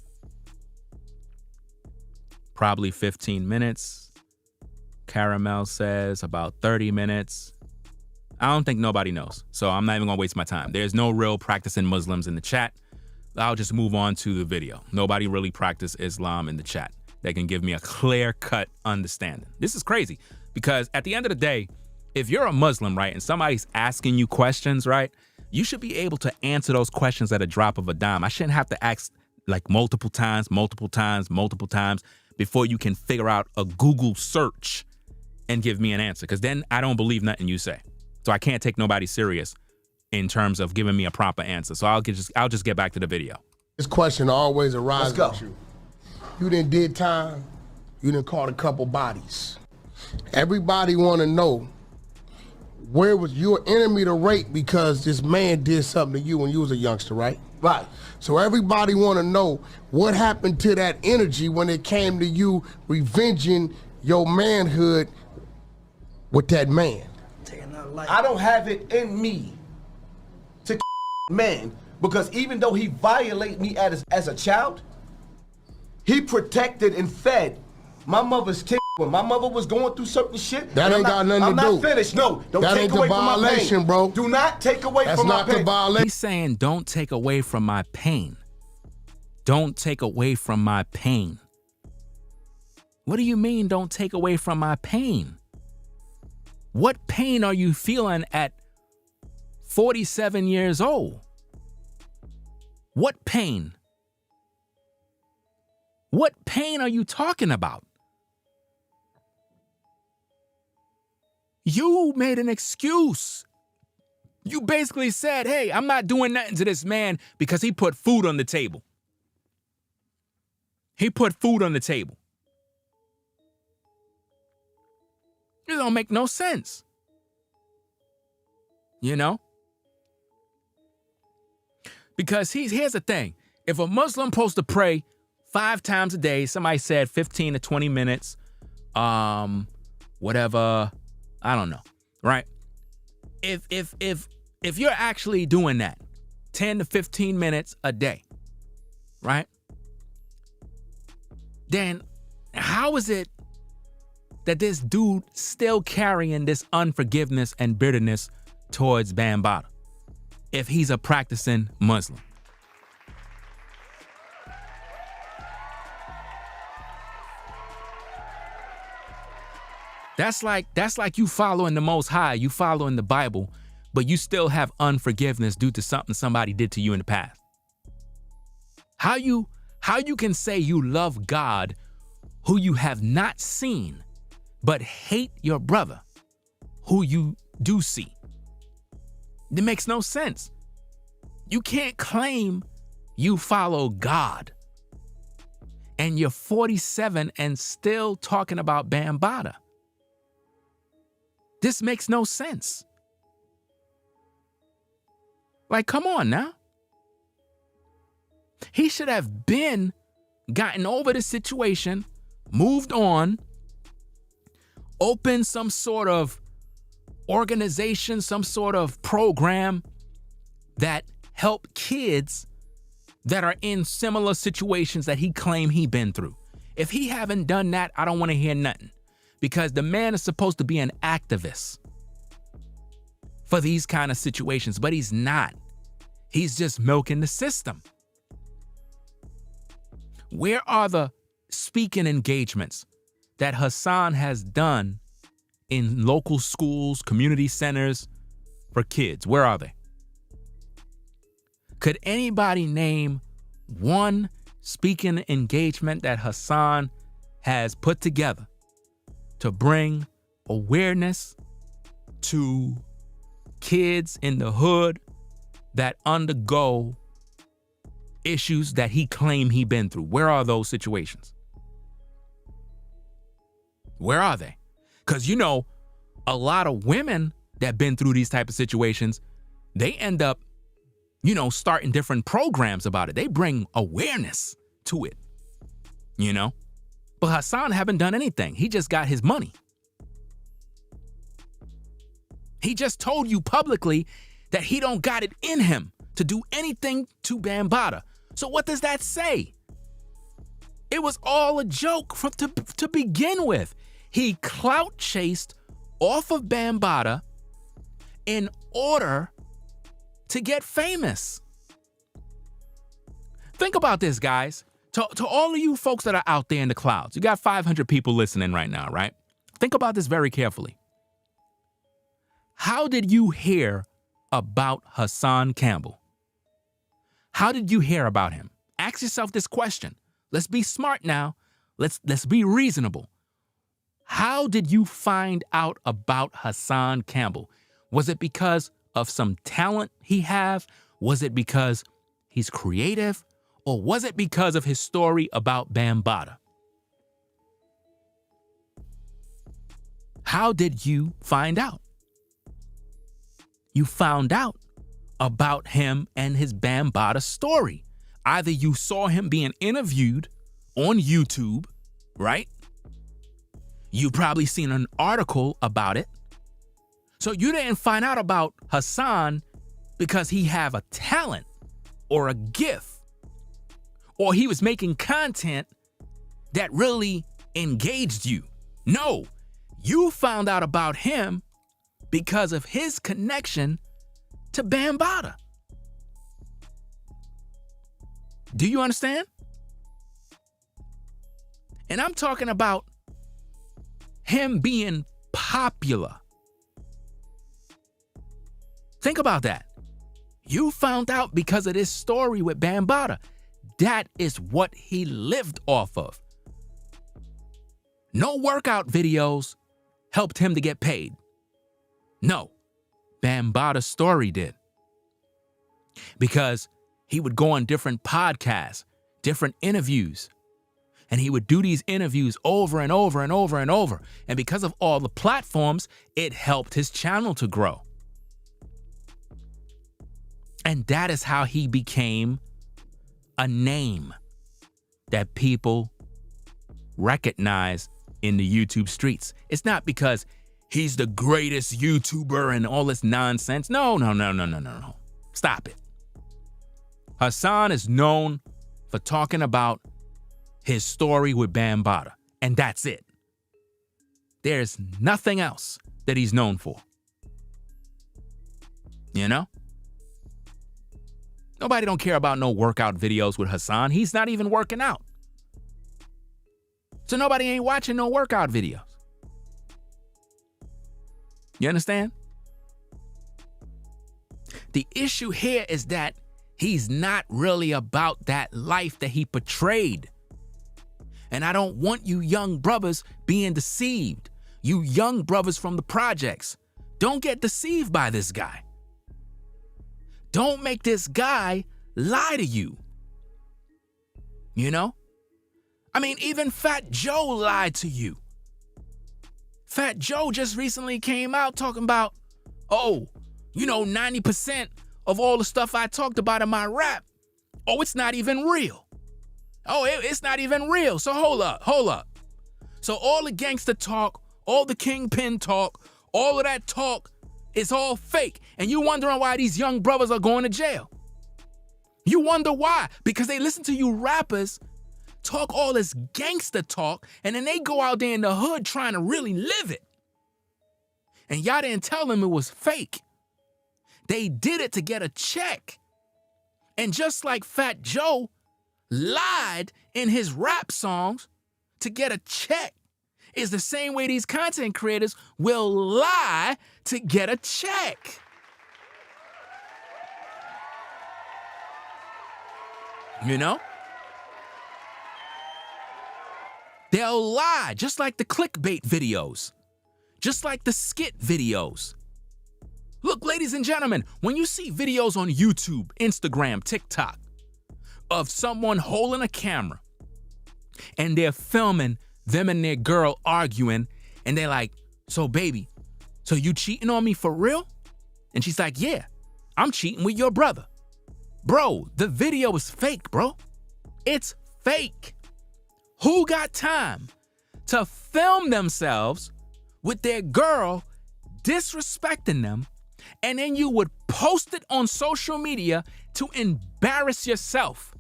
Probably 15 minutes. Caramel says about 30 minutes. I don't think nobody knows, so I'm not even gonna waste my time. There's no real practicing Muslims in the chat. I'll just move on to the video. Nobody really practice Islam in the chat that can give me a clear-cut understanding. This is crazy because at the end of the day, if you're a Muslim, right, and somebody's asking you questions, right, you should be able to answer those questions at a drop of a dime. I shouldn't have to ask like multiple times before you can figure out a Google search and give me an answer, because then I don't believe nothing you say. So I can't take nobody serious in terms of giving me a proper answer. So I'll just get back to the video. This question always arises with you. You did time, you done caught a couple bodies. Everybody want to know, where was your enemy to rape because this man did something to you when you was a youngster, right? Right. So everybody want to know what happened to that energy when it came to you revenging your manhood with that man. I don't have it in me to man, because even though he violated me as a child, he protected and fed my mother's kid when my mother was going through certain shit. That ain't got nothing to do. I'm not finished. No, don't that take ain't away the from my violation, pain. bro. Do not take away That's from my not pain. the violation. He's saying, don't take away from my pain. Don't take away from my pain. What do you mean, don't take away from my pain? What pain are you feeling at 47 years old? What pain? What pain are you talking about? You made an excuse. You basically said, hey, I'm not doing nothing to this man because he put food on the table. He put food on the table. It don't make no sense. You know? Because here's the thing. If a Muslim supposed to pray 5 times a day, somebody said 15 to 20 minutes, whatever, I don't know, right? If you're actually doing that 10 to 15 minutes a day, right? Then how is it that this dude still carrying this unforgiveness and bitterness towards Bambattaa if he's a practicing Muslim? That's like you following the Most High, you following the Bible, but you still have unforgiveness due to something somebody did to you in the past. How you can say you love God who you have not seen, but hate your brother who you do see? It makes no sense. You can't claim you follow God and you're 47 and still talking about Bambattaa. This makes no sense. Like, come on now. He should have been gotten over the situation, moved on, opened some sort of organization, some sort of program that help kids that are in similar situations that he claimed he been through. If he haven't done that, I don't want to hear nothing, because the man is supposed to be an activist for these kind of situations, but he's not. He's just milking the system. Where are the speaking engagements that Hassan has done in local schools, community centers for kids? Where are they? Could anybody name one speaking engagement that Hassan has put together to bring awareness to kids in the hood that undergo issues that he claimed he been through? Where are those situations? Where are they? Because, you know, a lot of women that been through these type of situations, they end up, you know, starting different programs about it. They bring awareness to it, you know? But Hassan haven't done anything. He just got his money. He just told you publicly that he don't got it in him to do anything to Bambattaa. So what does that say? It was all a joke to begin with. He clout chased off of Bambattaa in order to get famous. Think about this, guys. To all of you folks that are out there in the clouds, you got 500 people listening right now, right? Think about this very carefully. How did you hear about Hassan Campbell? How did you hear about him? Ask yourself this question. Let's be smart now. Let's be reasonable. How did you find out about Hassan Campbell? Was it because of some talent he have? Was it because he's creative? Or was it because of his story about Bambattaa? How did you find out? You found out about him and his Bambattaa story. Either you saw him being interviewed on YouTube, right? You probably seen an article about it. So you didn't find out about Hassan because he have a talent or a gift, or he was making content that really engaged you. No, you found out about him because of his connection to Bambattaa. Do you understand? And I'm talking about him being popular. Think about that. You found out because of this story with Bambattaa. That is what he lived off of. No workout videos helped him to get paid. No, Bambatta's story did. Because he would go on different podcasts, different interviews, and he would do these interviews over and over and over and over. And because of all the platforms, it helped his channel to grow. And that is how he became a name that people recognize in the YouTube streets. It's not because he's the greatest YouTuber and all this nonsense. No. Stop it. Hassan is known for talking about his story with Bambattaa, and that's it. There's nothing else that he's known for. You know? Nobody don't care about no workout videos with Hassan. He's not even working out. So nobody ain't watching no workout videos. You understand? The issue here is that he's not really about that life that he portrayed. And I don't want you young brothers being deceived. You young brothers from the projects, don't get deceived by this guy. Don't make this guy lie to you. You know? I mean, even Fat Joe lied to you. Fat Joe just recently came out talking about, 90% of all the stuff I talked about in my rap, it's not even real. It's not even real. So hold up. So all the gangster talk, all the kingpin talk, all of that talk is all fake. And you wondering why these young brothers are going to jail. You wonder why? Because they listen to you rappers talk all this gangster talk, and then they go out there in the hood trying to really live it. And y'all didn't tell them it was fake. They did it to get a check. And just like Fat Joe lied in his rap songs to get a check, is the same way these content creators will lie to get a check. You know? They'll lie, just like the clickbait videos, just like the skit videos. Look, ladies and gentlemen, when you see videos on YouTube, Instagram, TikTok of someone holding a camera and they're filming them and their girl arguing, and they're like, so baby, so you cheating on me for real? And she's like, yeah, I'm cheating with your brother. Bro, the video is fake, bro. It's fake. Who got time to film themselves with their girl disrespecting them, and then you would post it on social media to embarrass yourself?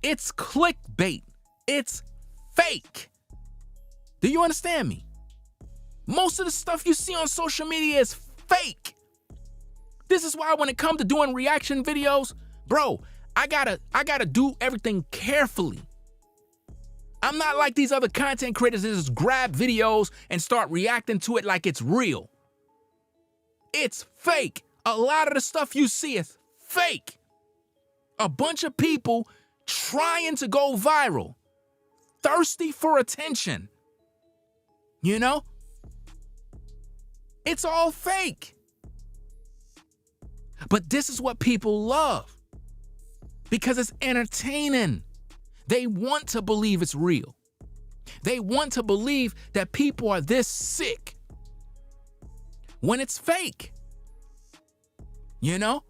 It's clickbait. It's fake. Do you understand me? Most of the stuff you see on social media is fake. This is why when it comes to doing reaction videos, bro, I gotta do everything carefully. I'm not like these other content creators that just grab videos and start reacting to it like it's real. It's fake. A lot of the stuff you see is fake. A bunch of people trying to go viral, thirsty for attention. You know? It's all fake. But this is what people love because it's entertaining. They want to believe it's real. They want to believe that people are this sick when it's fake. You know?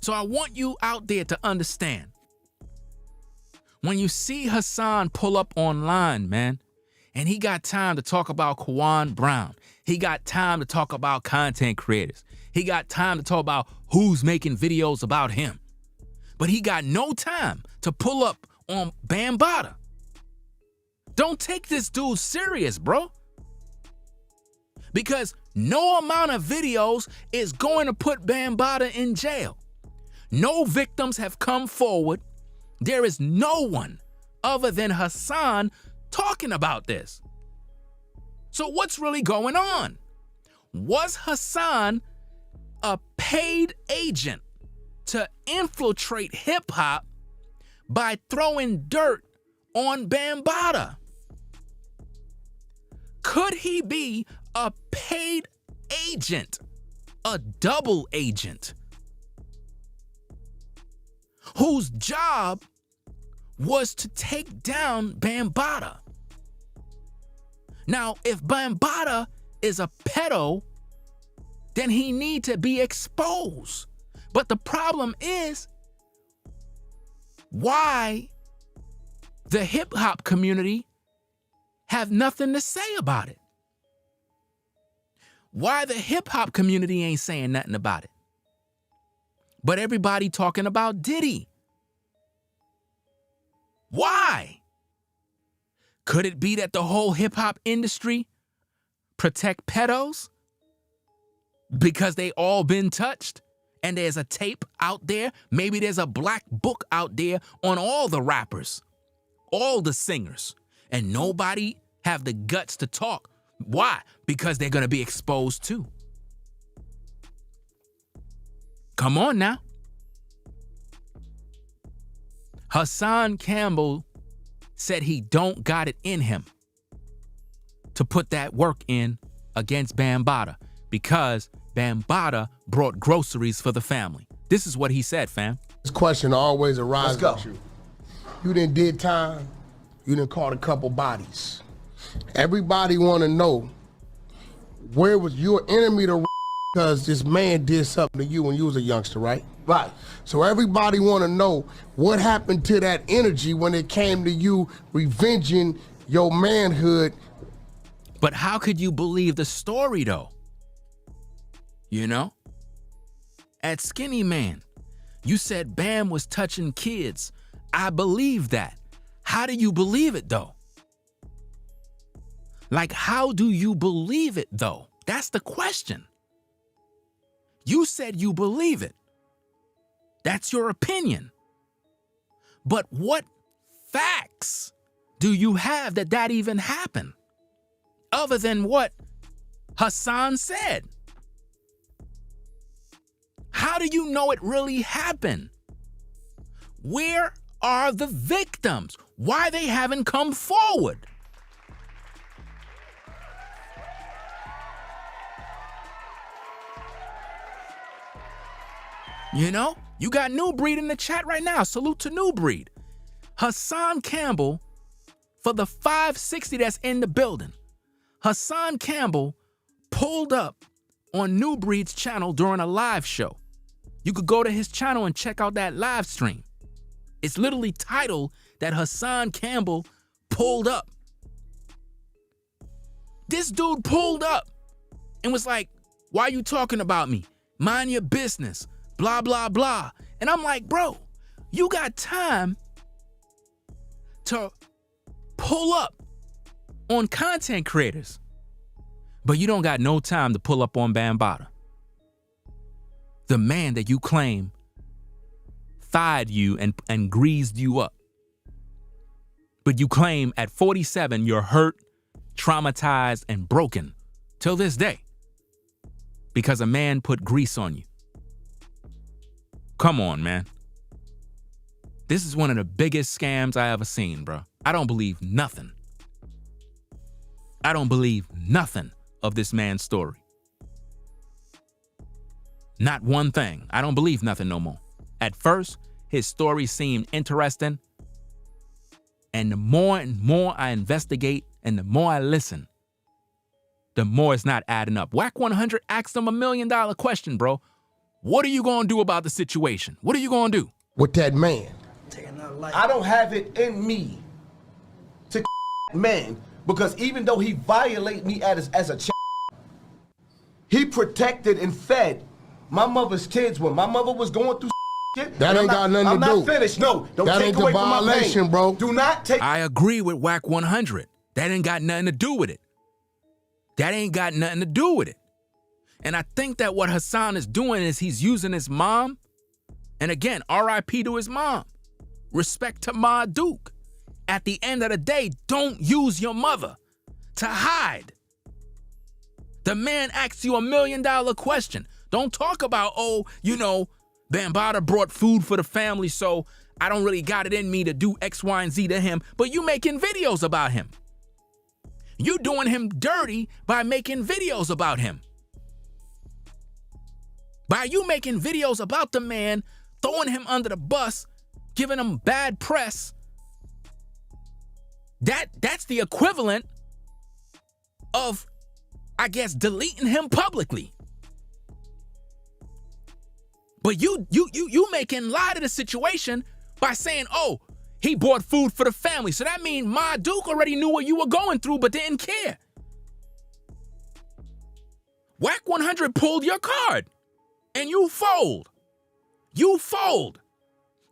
So I want you out there to understand. When you see Hassan pull up online, man, and he got time to talk about Kwan Brown. He got time to talk about content creators. He got time to talk about who's making videos about him. But he got no time to pull up on Bambattaa. Don't take this dude serious, bro. Because no amount of videos is going to put Bambattaa in jail. No victims have come forward. There is no one other than Hassan talking about this. So what's really going on? Was Hassan a paid agent to infiltrate hip-hop by throwing dirt on Bambattaa? Could he be a paid agent, a double agent, whose job was to take down Bambattaa? Now, if Bambattaa is a pedo, then he need to be exposed. But the problem is, why the hip-hop community have nothing to say about it? Why the hip-hop community ain't saying nothing about it? But everybody talking about Diddy. Why? Could it be that the whole hip-hop industry protect pedos because they all been touched? And there's a tape out there. Maybe there's a black book out there on all the rappers, all the singers, and nobody have the guts to talk. Why? Because they're going to be exposed too. Come on now. Hassan Campbell said he don't got it in him to put that work in against Bambattaa because Bambattaa brought groceries for the family. This is what he said, fam. This question always arises with you. You done did time, you done caught a couple bodies. Everybody want to know, where was your enemy to because this man did something to you when you was a youngster, right? Right. So everybody want to know what happened to that energy when it came to you revenging your manhood. But how could you believe the story though? You know? at Skinny Man. You said Bam was touching kids. I believe that. How do you believe it though? Like, how do you believe it though? That's the question. You said you believe it. That's your opinion. But what facts do you have that that even happened? Other than what Hassan said. How do you know it really happened? Where are the victims? Why they haven't come forward? You know, you got New Breed in the chat right now. Salute to New Breed. Hassan Campbell, for the 560 that's in the building, Hassan Campbell pulled up on New Breed's channel during a live show. You could go to his channel and check out that live stream. It's literally titled that Hassan Campbell pulled up. This dude pulled up and was like, why are you talking about me? Mind your business, blah, blah, blah. And I'm like, bro, you got time to pull up on content creators, but you don't got no time to pull up on Bambattaa, the man that you claim thied you and greased you up. But you claim at 47 you're hurt, traumatized, and broken till this day because a man put grease on you. Come on, man. This is one of the biggest scams I ever seen, bro. I don't believe nothing. I don't believe nothing of this man's story. Not one thing. I don't believe nothing no more. At first, his story seemed interesting. And the more and more I investigate and the more I listen, the more it's not adding up. Whack 100 asked him $1 million question, bro. What are you going to do about the situation? What are you going to do? With that man. I don't have it in me to man, because even though he violated me as a child, he protected and fed my mother's kids when my mother was going through shit. That ain't got nothing to do. I'm not finished. No, don't that take ain't away the from my violation, pain. bro. Do not take. I agree with Whack 100. That ain't got nothing to do with it. That ain't got nothing to do with it. And I think that what Hassan is doing is he's using his mom. And again, RIP to his mom. Respect to Ma Duke. At the end of the day, don't use your mother to hide. The man asks you $1 million question. Don't talk about, oh, you know, Bambattaa brought food for the family, so I don't really got it in me to do X, Y, and Z to him. But you making videos about him. You doing him dirty by making videos about him. By you making videos about the man, throwing him under the bus, giving him bad press, that's the equivalent of, I guess, deleting him publicly. But you making light of the situation by saying, oh, he bought food for the family. So that means Ma Duke already knew what you were going through but didn't care. Whack 100 pulled your card and you fold. You fold.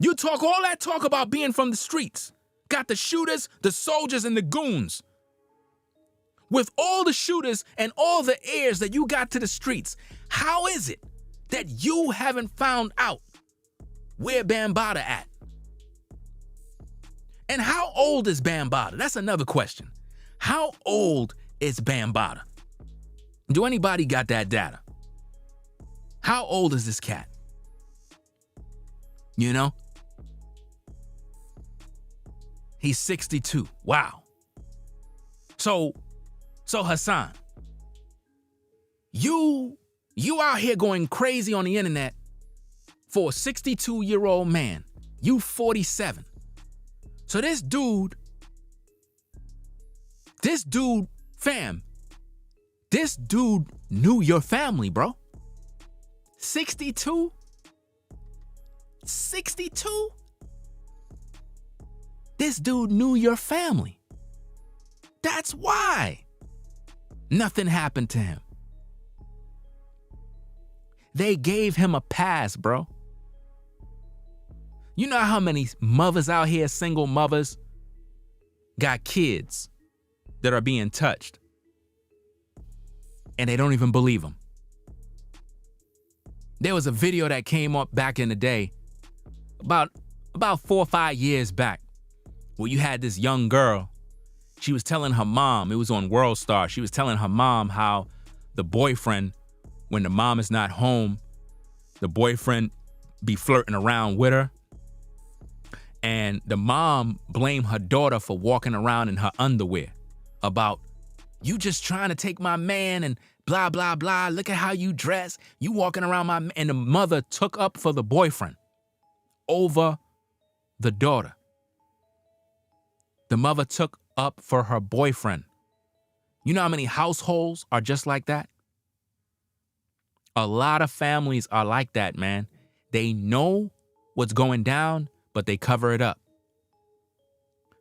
You talk all that talk about being from the streets. Got the shooters, the soldiers, and the goons. With all the shooters and all the heirs that you got to the streets, how is it that you haven't found out where Bambattaa at? And how old is Bambattaa? That's another question. How old is Bambattaa? Do anybody got that data? How old is this cat? You know? He's 62. Wow. So Hassan, you out here going crazy on the internet for a 62-year-old man. You 47. So this dude, fam, this dude knew your family, bro. 62? 62? This dude knew your family. That's why nothing happened to him. They gave him a pass, bro. You know how many mothers out here, single mothers, got kids that are being touched, and they don't even believe them. There was a video that came up back in the day, about 4 or 5 years back, where you had this young girl. She was telling her mom, it was on World Star, she was telling her mom how the boyfriend, when the mom is not home, the boyfriend be flirting around with her. And the mom blamed her daughter for walking around in her underwear about, you just trying to take my man and blah, blah, blah. Look at how you dress. You walking around my man. And the mother took up for the boyfriend over the daughter. The mother took up for her boyfriend. You know how many households are just like that? A lot of families are like that, man. They know what's going down, but they cover it up.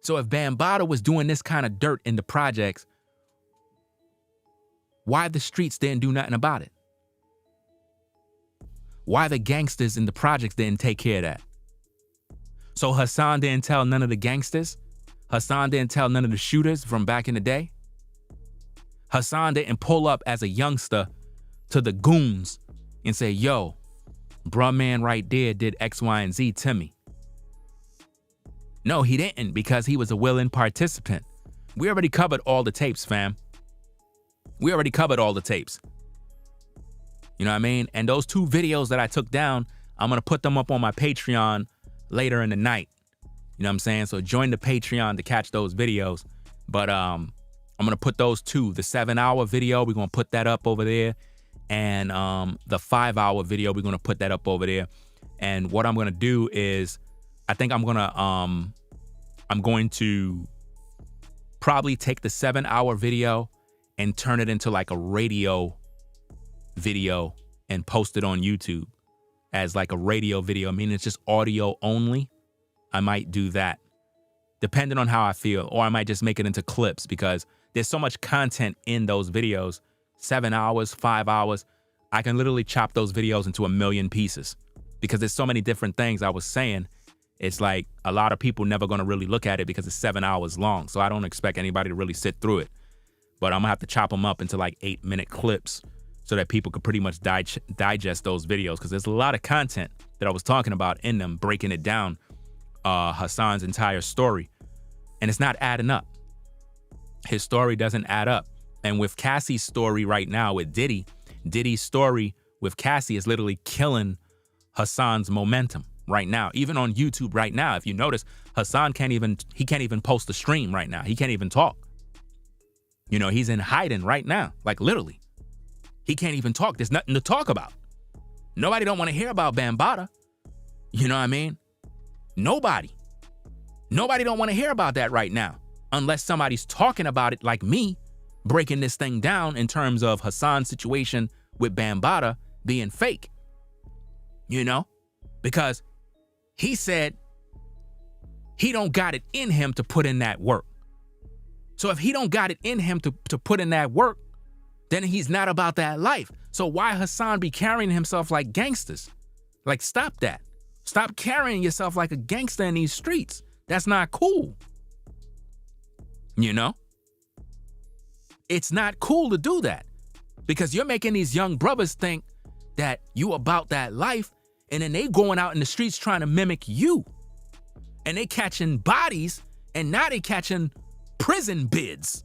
So if Bambattaa was doing this kind of dirt in the projects, why the streets didn't do nothing about it? Why the gangsters in the projects didn't take care of that? So Hassan didn't tell none of the gangsters? Hassan didn't tell none of the shooters from back in the day? Hassan didn't pull up as a youngster to the goons and say, yo, bruh man right there did X, Y, and Z to me. No, he didn't, because he was a willing participant. We already covered all the tapes, fam. We already covered all the tapes. You know what I mean? And those 2 videos that I took down, I'm going to put them up on my Patreon later in the night. You know what I'm saying? So join the Patreon to catch those videos. But I'm going to put those 2, the 7-hour video, we're going to put that up over there. And the 5-hour video, we're going to put that up over there. And what I'm going to do is, I think I'm going to probably take the 7-hour video and turn it into like a radio video and post it on YouTube as like a radio video. I mean, it's just audio only. I might do that depending on how I feel, or I might just make it into clips because there's so much content in those videos. 7 hours, 5 hours. I can literally chop those videos into 1 million pieces because there's so many different things I was saying. It's like a lot of people never going to really look at it because it's 7 hours long. So I don't expect anybody to really sit through it. But I'm going to have to chop them up into like 8-minute clips so that people could pretty much digest those videos, because there's a lot of content that I was talking about in them, breaking it down, Hassan's entire story. And it's not adding up. His story doesn't add up. And with Cassie's story right now with Diddy's story with Cassie is literally killing Hassan's momentum right now. Even on YouTube right now, if you notice, Hassan can't even post a stream right now. He can't even talk. You know, he's in hiding right now, like literally. He can't even talk. There's nothing to talk about. Nobody don't want to hear about Bambattaa. You know what I mean? Nobody don't want to hear about that right now, unless somebody's talking about it like me, breaking this thing down in terms of Hassan's situation with Bambattaa being fake. You know? Because he said he don't got it in him to put in that work. So if he don't got it in him to put in that work, then he's not about that life. So why Hassan be carrying himself like gangsters? Like, stop that. Stop carrying yourself like a gangster in these streets. That's not cool. You know? It's not cool to do that, because you're making these young brothers think that you about that life, and then they going out in the streets trying to mimic you. And they catching bodies, and now they catching prison bids.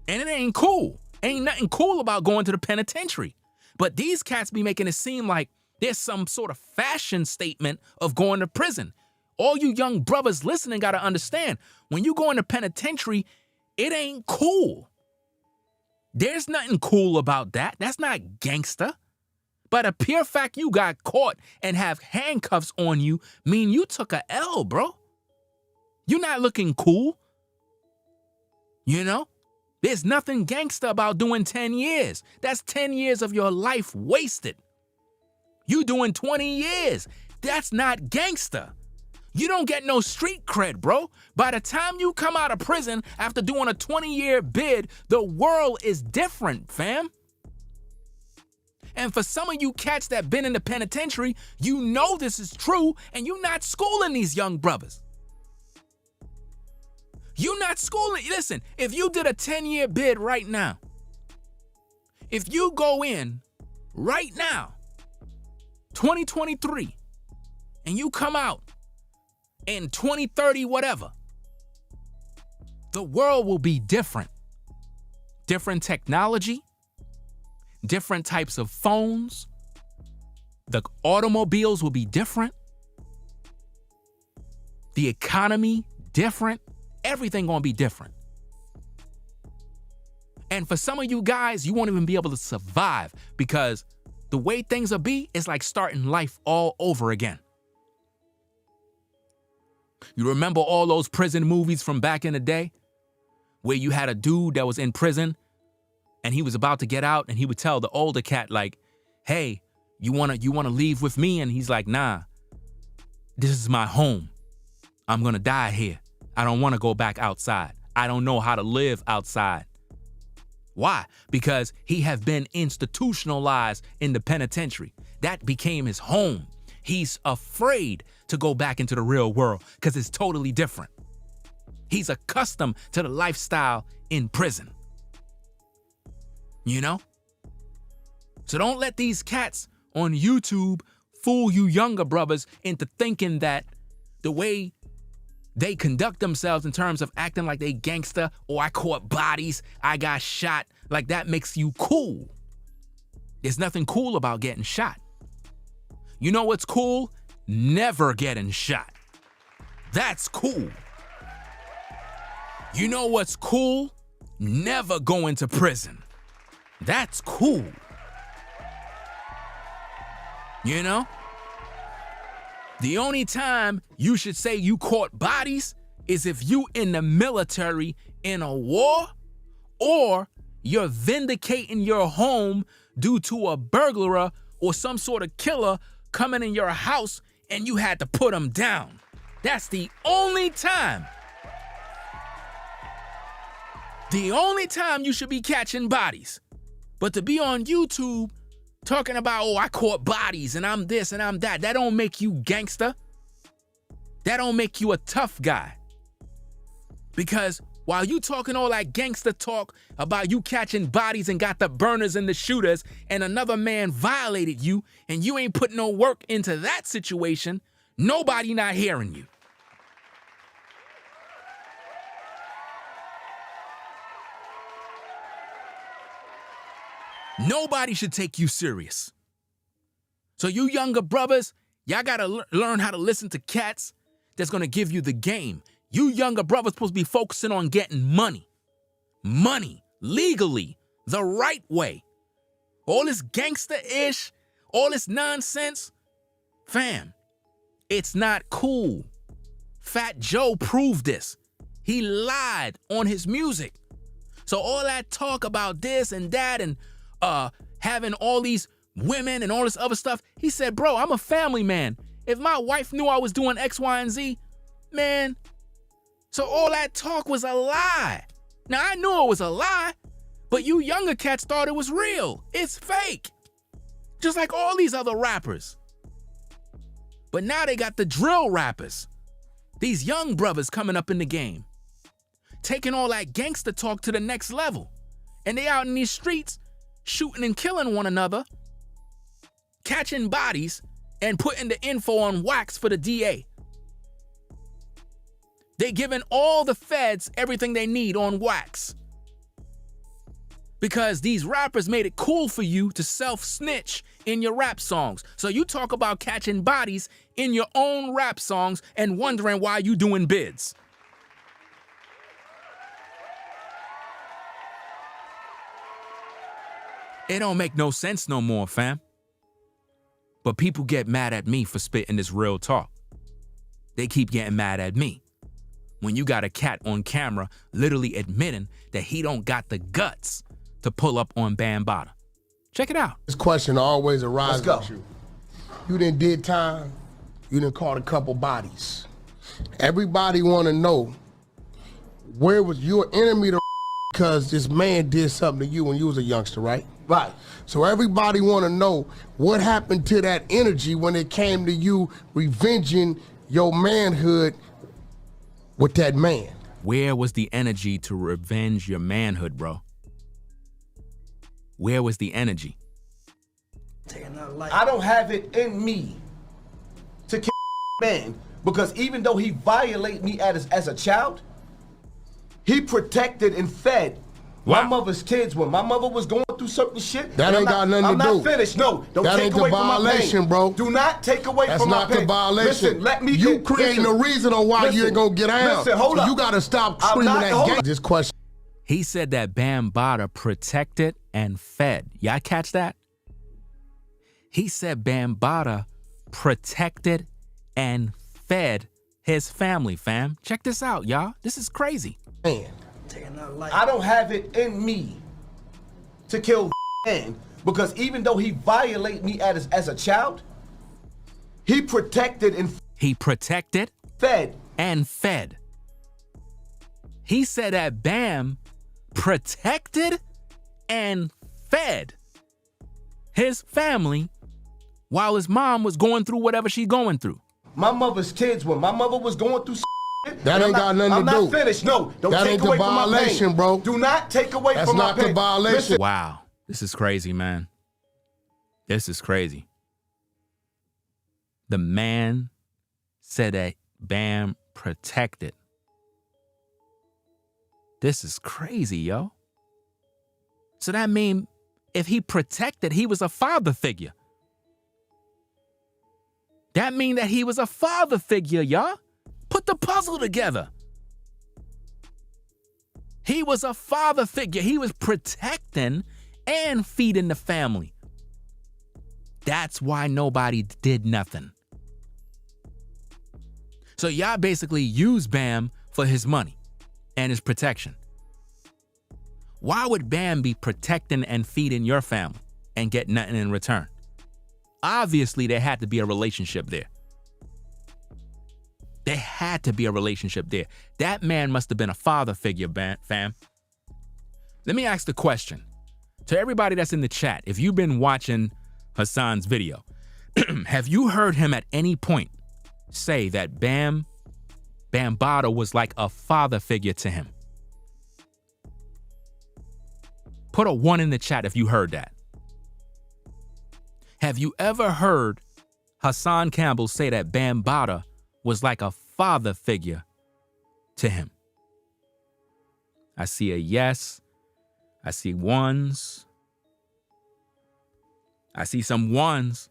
And it ain't cool. Ain't nothing cool about going to the penitentiary. But these cats be making it seem like there's some sort of fashion statement of going to prison. All you young brothers listening got to understand, when you go in the penitentiary, it ain't cool. There's nothing cool about that. That's not gangster. But a pure fact you got caught and have handcuffs on you mean you took a L, bro. You're not looking cool. You know? There's nothing gangster about doing 10 years. That's 10 years of your life wasted. You doing 20 years. That's not gangster. You don't get no street cred, bro. By the time you come out of prison after doing a 20-year bid, the world is different, fam. And for some of you cats that been in the penitentiary, you know this is true, and you not schooling these young brothers. You not schooling. Listen, if you did a 10-year bid right now, if you go in right now, 2023, and you come out in 2030, whatever, the world will be different. Different technology, different types of phones, the automobiles will be different, the economy different, everything gonna be different. And for some of you guys, you won't even be able to survive because the way things will be is like starting life all over again. You remember all those prison movies from back in the day where you had a dude that was in prison and he was about to get out and he would tell the older cat like, hey, you wanna leave with me? And he's like, nah, this is my home. I'm gonna die here. I don't wanna go back outside. I don't know how to live outside. Why? Because he have been institutionalized in the penitentiary. That became his home. He's afraid to go back into the real world because it's totally different. He's accustomed to the lifestyle in prison. You know? So don't let these cats on YouTube fool you younger brothers into thinking that the way they conduct themselves in terms of acting like they gangster, or I caught bodies, I got shot, like that makes you cool. There's nothing cool about getting shot. You know what's cool? Never getting shot. That's cool. You know what's cool? Never going to prison. That's cool. You know? The only time you should say you caught bodies is if you in the military in a war, or you're vindicating your home due to a burglar or some sort of killer coming in your house and you had to put them down. That's the only time. The only time you should be catching bodies. But to be on YouTube talking about, oh, I caught bodies and I'm this and I'm that, that don't make you gangster. That don't make you a tough guy. Because while you talking all that gangster talk about you catching bodies and got the burners and the shooters, and another man violated you and you ain't putting no work into that situation, nobody not hearing you. Nobody should take you serious. So you younger brothers, y'all gotta learn how to listen to cats that's gonna give you the game. You younger brothers supposed to be focusing on getting money. Money, legally, the right way. All this gangster-ish, all this nonsense, fam, it's not cool. Fat Joe proved this. He lied on his music. So all that talk about this and that and having all these women and all this other stuff, he said, bro, I'm a family man. If my wife knew I was doing X, Y, and Z, man, so all that talk was a lie. Now, I knew it was a lie, but you younger cats thought it was real. It's fake. Just like all these other rappers. But now they got the drill rappers. These young brothers coming up in the game, taking all that gangster talk to the next level. And they out in these streets shooting and killing one another, catching bodies, and putting the info on wax for the DA. They giving all the feds everything they need on wax. Because these rappers made it cool for you to self-snitch in your rap songs. So you talk about catching bodies in your own rap songs and wondering why you doing bids. It don't make no sense no more, fam. But people get mad at me for spitting this real talk. They keep getting mad at me. When you got a cat on camera literally admitting that he don't got the guts to pull up on Bambattaa. Check it out. This question always arises with you. You done did time, you done caught a couple bodies. Everybody wanna know, where was your enemy to because this man did something to you when you was a youngster, right? Right. So everybody want to know what happened to that energy when it came to you revenging your manhood with that man. Where was the energy to revenge your manhood, bro? Where was the energy? I don't have it in me to kill man, because even though he violated me as a child, he protected and fed my mother's kids when my mother was going through certain shit. That ain't got nothing to do. I'm not finished. No, don't that take ain't away the from my violation, pain. bro. Do not take away That's from my not pain. the violation. Listen, let me you creating a reason on why you ain't gonna get out. Listen, hold so up. You gotta stop screaming that game. This question. He said that Bambaataa protected and fed. Y'all catch that? He said Bambaataa protected and fed his family, fam. Check this out, y'all. This is crazy. Man. I don't have it in me to kill man, because even though he violated me as a child, he protected and fed. He said that Bam protected and fed his family while his mom was going through whatever she's going through. My mother's kids, when my mother was going through that ain't got nothing to do. I'm not finished. No, don't that take ain't away the from my violation, pain. Bro. Do not take away That's from my not pain. the violation. Listen. Wow. This is crazy, man. This is crazy. The man said that Bam protected. This is crazy, yo. So that means if he protected, he was a father figure. That means that he was a father figure, y'all. Put the puzzle together. He was a father figure. He was protecting and feeding the family. That's why nobody did nothing. So y'all basically use Bam for his money and his protection. Why would Bam be protecting and feeding your family and get nothing in return? Obviously, there had to be a relationship there. There had to be a relationship there. That man must have been a father figure, fam. Let me ask the question to everybody that's in the chat. If you've been watching Hassan's video, have you heard him at any point say that Bambaataa was like a father figure to him? Put a 1 in the chat if you heard that. Have you ever heard Hassan Campbell say that Bambaataa was like a father figure to him? I see a yes. I see ones. I see some ones.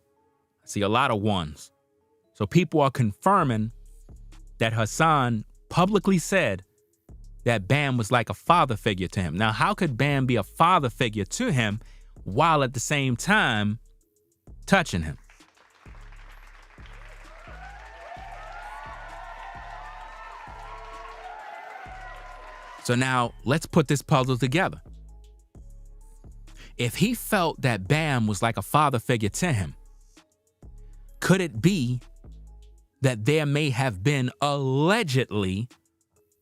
I see a lot of ones. So people are confirming that Hassan publicly said that Bam was like a father figure to him. Now, how could Bam be a father figure to him while at the same time touching him? So now let's put this puzzle together. If he felt that Bam was like a father figure to him, could it be that there may have been allegedly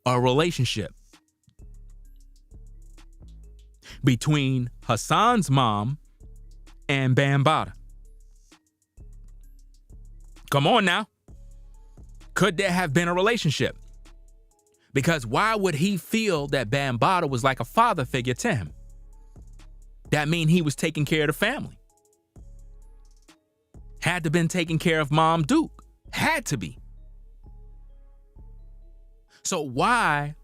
a relationship between Hassan's mom and Bambaataa? Come on now. Could there have been a relationship? Because why would he feel that Bambaataa was like a father figure to him? That means he was taking care of the family. Had to been taking care of Mom Duke. Had to be. So why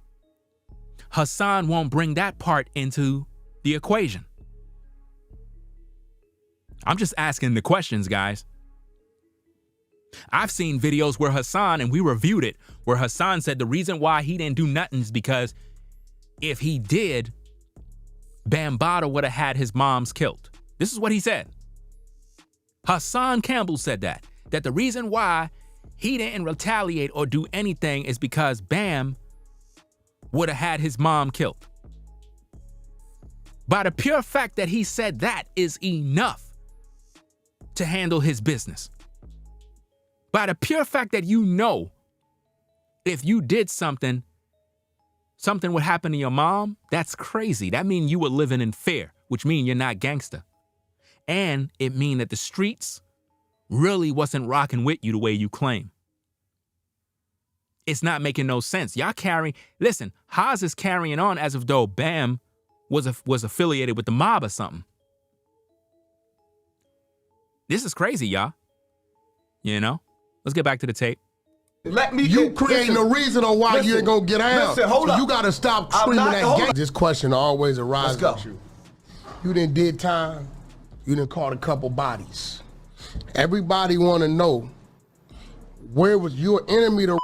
Hassan won't bring that part into the equation? I'm just asking the questions, guys. I've seen videos where Hassan, and we reviewed it, where Hassan said the reason why he didn't do nothing is because if he did, Bambaataa would have had his moms killed. This is what he said. Hassan Campbell said that the reason why he didn't retaliate or do anything is because Bam would have had his mom killed. By the pure fact that he said that is enough to handle his business. By the pure fact that you know if you did something something would happen to your mom, that's crazy. That means you were living in fear, which means you're not gangster. And it means that the streets really wasn't rocking with you the way you claim. It's not making no sense. Y'all listen, Haas is carrying on as if though Bam was affiliated with the mob or something. This is crazy, y'all. You know? Let's get back to the tape. You creating a reason on why you ain't gonna get out. Listen, hold up. You gotta stop screaming that gang. This question always arises with you. You done did time. You done caught a couple bodies. Everybody wanna know, where was your enemy to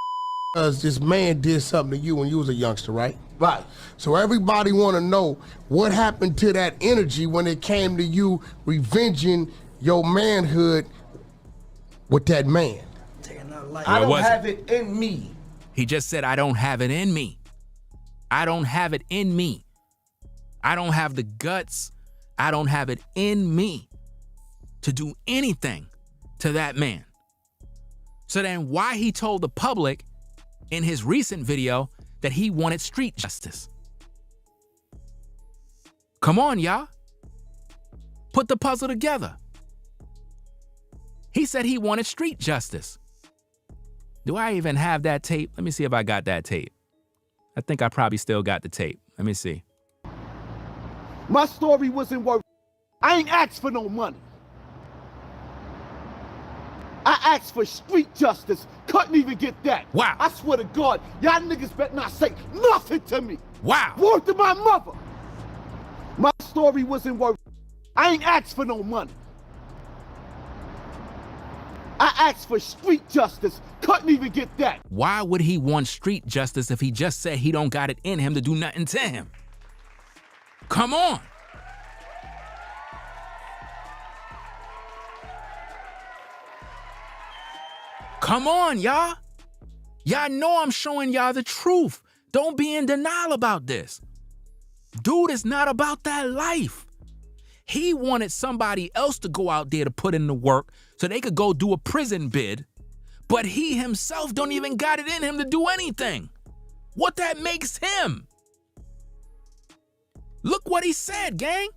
because this man did something to you when you was a youngster, right? Right. So everybody wanna know what happened to that energy when it came to you revenging your manhood with that man. I don't have it in me. He just said, I don't have it in me. I don't have it in me. I don't have the guts. I don't have it in me to do anything to that man. So then why he told the public in his recent video that he wanted street justice? Come on, y'all. Put the puzzle together. He said he wanted street justice. Do I even have that tape? Let me see if I got that tape. I think I probably still got the tape. Let me see. My story wasn't worth. I ain't asked for no money. I asked for street justice. Couldn't even get that. Wow. I swear to God, y'all niggas better not say nothing to me. Wow. Word to my mother. My story wasn't worth. I ain't asked for no money. I asked for street justice. Couldn't even get that. Why would he want street justice if he just said he don't got it in him to do nothing to him? Come on. Come on, y'all. Y'all know I'm showing y'all the truth. Don't be in denial about this. Dude is not about that life. He wanted somebody else to go out there to put in the work so they could go do a prison bid, but he himself don't even got it in him to do anything. What that makes him? Look what he said, gang.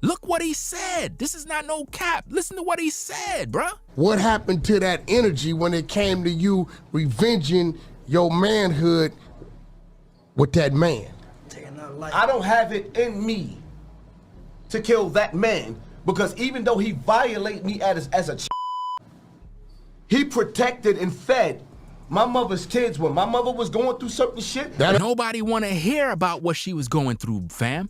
Look what he said. This is not no cap. Listen to what he said, bruh. What happened to that energy when it came to you revenging your manhood with that man? I don't have it in me to kill that man because even though he violated me as a he protected and fed my mother's kids when my mother was going through certain shit. Nobody want to hear about what she was going through, fam.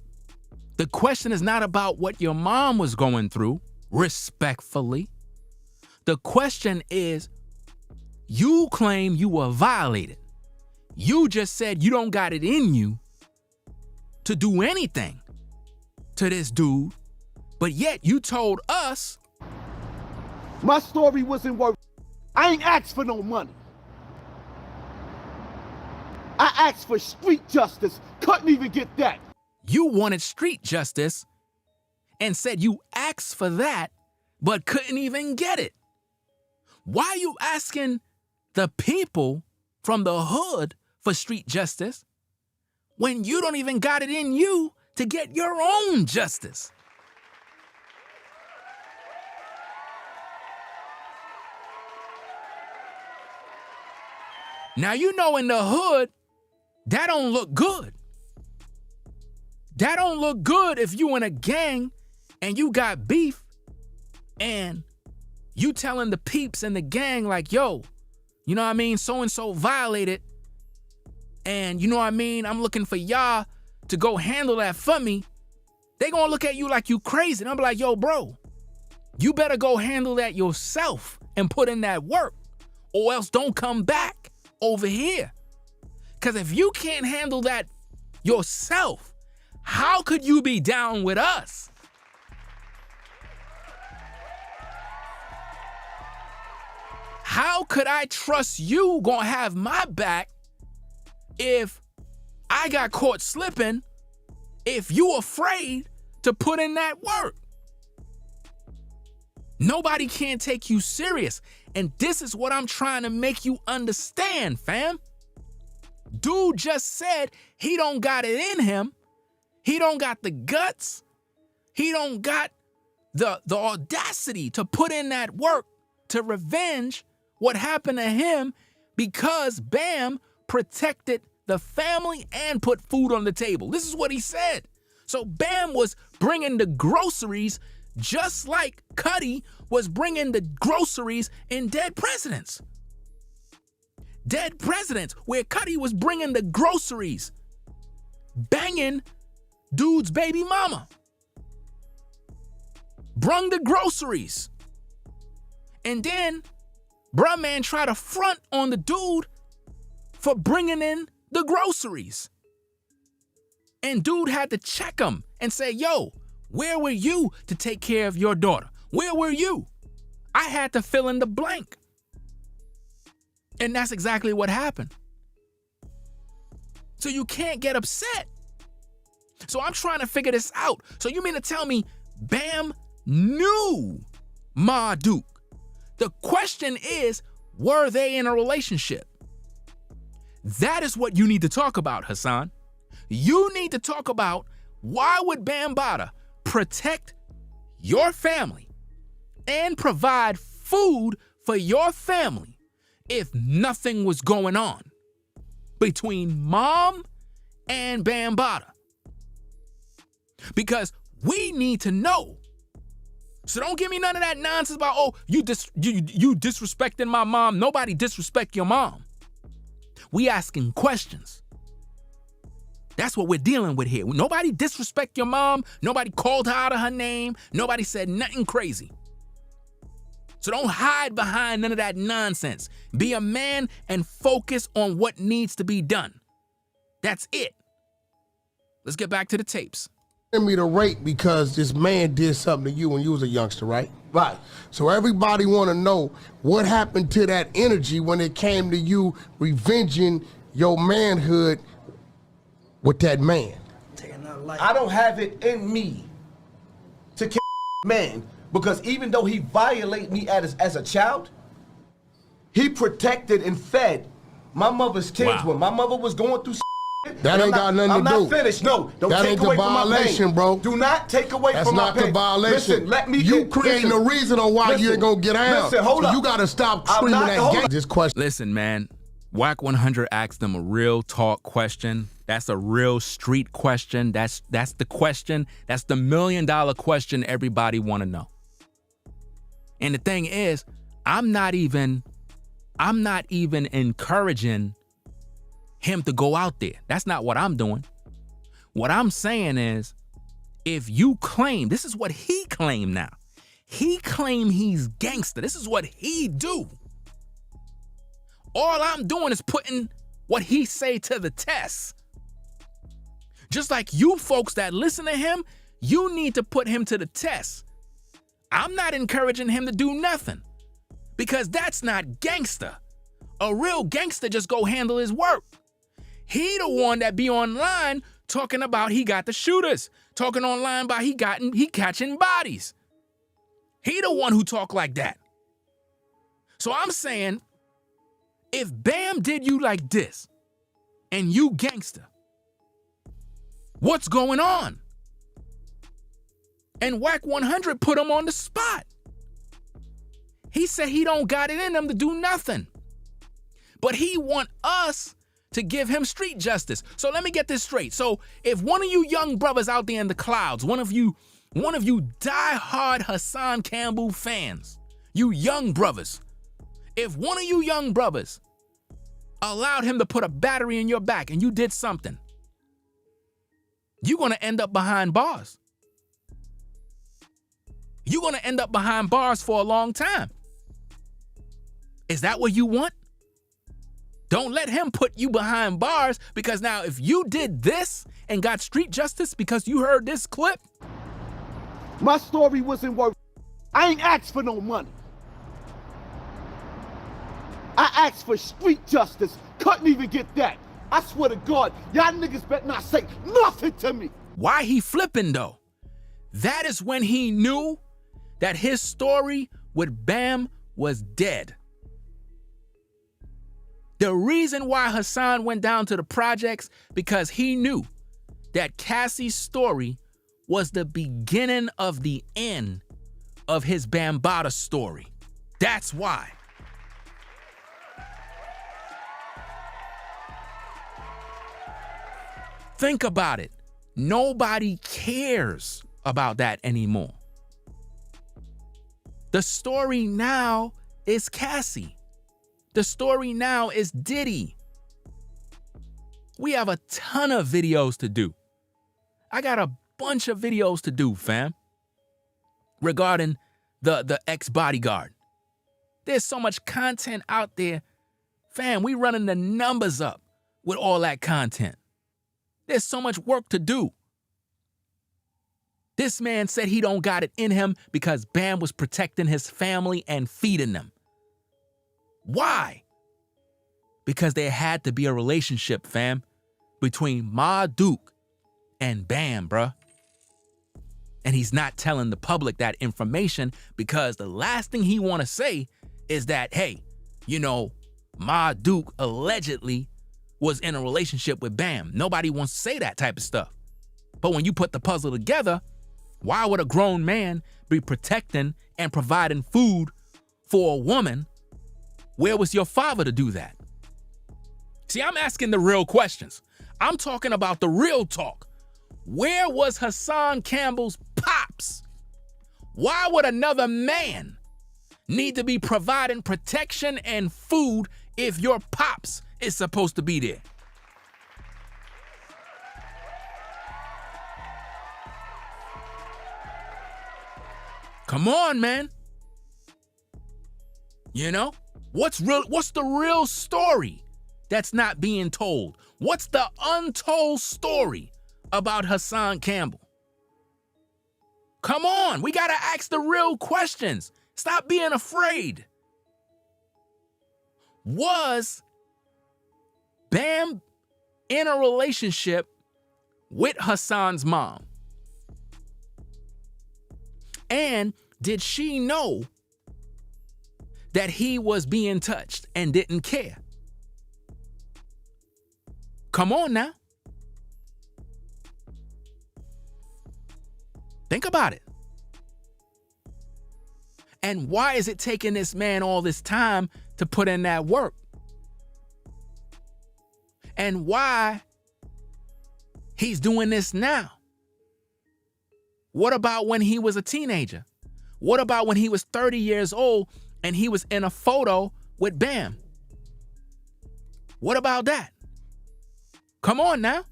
The question is not about what your mom was going through, respectfully. The question is, you claim you were violated. You just said you don't got it in you to do anything to this dude, but yet you told us. My story wasn't worth. I ain't asked for no money. I asked for street justice. Couldn't even get that. You wanted street justice and said you asked for that, but couldn't even get it. Why are you asking the people from the hood for street justice when you don't even got it in you to get your own justice? Now, you know, in the hood, that don't look good. That don't look good if you in a gang and you got beef and you telling the peeps in the gang like, yo, you know what I mean? So-and-so violated. And you know what I mean? I'm looking for y'all to go handle that for me. They gonna look at you like you crazy. And I'm like, yo, bro, you better go handle that yourself and put in that work, or else don't come back over here. Because if you can't handle that yourself, how could you be down with us? How could I trust you gonna have my back if I got caught slipping, if you afraid to put in that work? Nobody can take you serious. And this is what I'm trying to make you understand, fam. Dude just said he don't got it in him. He don't got the guts. He don't got the audacity to put in that work to revenge what happened to him because Bam protected the family and put food on the table. This is what he said. So Bam was bringing the groceries just like Cuddy was bringing the groceries in Dead Presidents. Dead Presidents, where Cuddy was bringing the groceries, banging dude's baby mama. Brung the groceries. And then bruh man tried to front on the dude for bringing in the groceries. And dude had to check him and say, yo, where were you to take care of your daughter? Where were you? I had to fill in the blank. And that's exactly what happened. So you can't get upset. So I'm trying to figure this out. So you mean to tell me Bam knew Ma Duke? The question is, were they in a relationship? That is what you need to talk about, Hassan. You need to talk about why would Bambaataa protect your family and provide food for your family if nothing was going on between mom and Bambaataa? Because we need to know. So don't give me none of that nonsense about, oh, you disrespecting my mom. Nobody disrespect your mom. We asking questions. That's what we're dealing with here. Nobody disrespect your mom. Nobody called her out of her name. Nobody said nothing crazy. So don't hide behind none of that nonsense. Be a man and focus on what needs to be done. That's it. Let's get back to the tapes. Me to rape because this man did something to you when you was a youngster, right? Right. So everybody want to know what happened to that energy when it came to you revenging your manhood with that man. I don't have it in me to kill man because even though he violated me as a child, he protected and fed my mother's kids when my mother was going through. That ain't got nothing to do. I'm not finished. No, don't that take ain't away the from my violation, pain. bro. Do not take away from my pain. That's not the violation. Listen, let me you creating the reason on why you ain't gonna get out. Listen, hold up. You gotta stop screaming that game. This question. Listen, man. Whack 100 asked them a real talk question. That's a real street question. That's the question. That's the $1 million question everybody want to know. And the thing is, I'm not even encouraging him to go out there. That's not what I'm doing. What I'm saying is, if you claim, this is what he claimed now. He claimed he's gangster. This is what he do. All I'm doing is putting what he say to the test. Just like you folks that listen to him, you need to put him to the test. I'm not encouraging him to do nothing because that's not gangster. A real gangster just go handle his work. He the one that be online talking about he got the shooters, talking online about he catching bodies. He the one who talk like that. So I'm saying, if Bam did you like this and you gangster, what's going on? And Whack 100 put him on the spot. He said he don't got it in him to do nothing. But he want us to give him street justice. So let me get this straight. So if one of you young brothers out there in the clouds, one of you die-hard Hassan Campbell fans, you young brothers, if one of you young brothers allowed him to put a battery in your back and you did something, you're gonna end up behind bars. You're gonna end up behind bars for a long time. Is that what you want? Don't let him put you behind bars, because now if you did this and got street justice because you heard this clip, my story wasn't worth. I ain't asked for no money. I asked for street justice. Couldn't even get that. I swear to God, y'all niggas better not say nothing to me. Why he flipping though? That is when he knew that his story with Bam was dead. The reason why Hassan went down to the projects, because he knew that Cassie's story was the beginning of the end of his Bambattaa story. That's why. Think about it. Nobody cares about that anymore. The story now is Cassie. The story now is Diddy. We have a ton of videos to do. I got a bunch of videos to do, fam, regarding the ex-bodyguard. There's so much content out there. Fam, we running the numbers up with all that content. There's so much work to do. This man said he don't got it in him because Bam was protecting his family and feeding them. Why? Because there had to be a relationship, fam, between Ma Duke and Bam, bruh. And he's not telling the public that information because the last thing he want to say is that, hey, you know, Ma Duke allegedly was in a relationship with Bam. Nobody wants to say that type of stuff. But when you put the puzzle together, why would a grown man be protecting and providing food for a woman? Where was your father to do that? See, I'm asking the real questions. I'm talking about the real talk. Where was Hassan Campbell's pops? Why would another man need to be providing protection and food if your pops is supposed to be there? Come on, man. You know, what's the real story that's not being told? What's the untold story about Hassan Campbell? Come on, we gotta ask the real questions. Stop being afraid. Was Bam in a relationship with Hassan's mom? And did she know that he was being touched and didn't care? Come on now. Think about it. And why is it taking this man all this time to put in that work? And why he's doing this now? What about when he was a teenager? What about when he was 30 years old and he was in a photo with Bam? What about that? Come on now.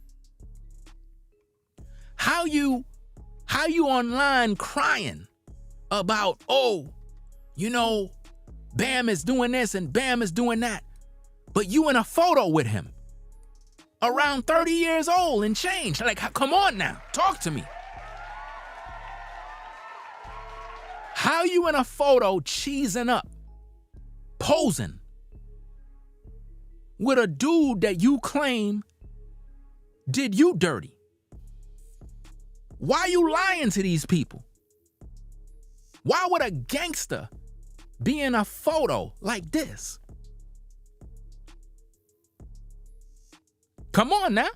How you online crying about, oh, you know, Bam is doing this and Bam is doing that, but you in a photo with him around 30 years old and change? Like, come on now, talk to me. How you in a photo cheesing up, posing with a dude that you claim did you dirty? Why are you lying to these people? Why would a gangster be in a photo like this? Come on now.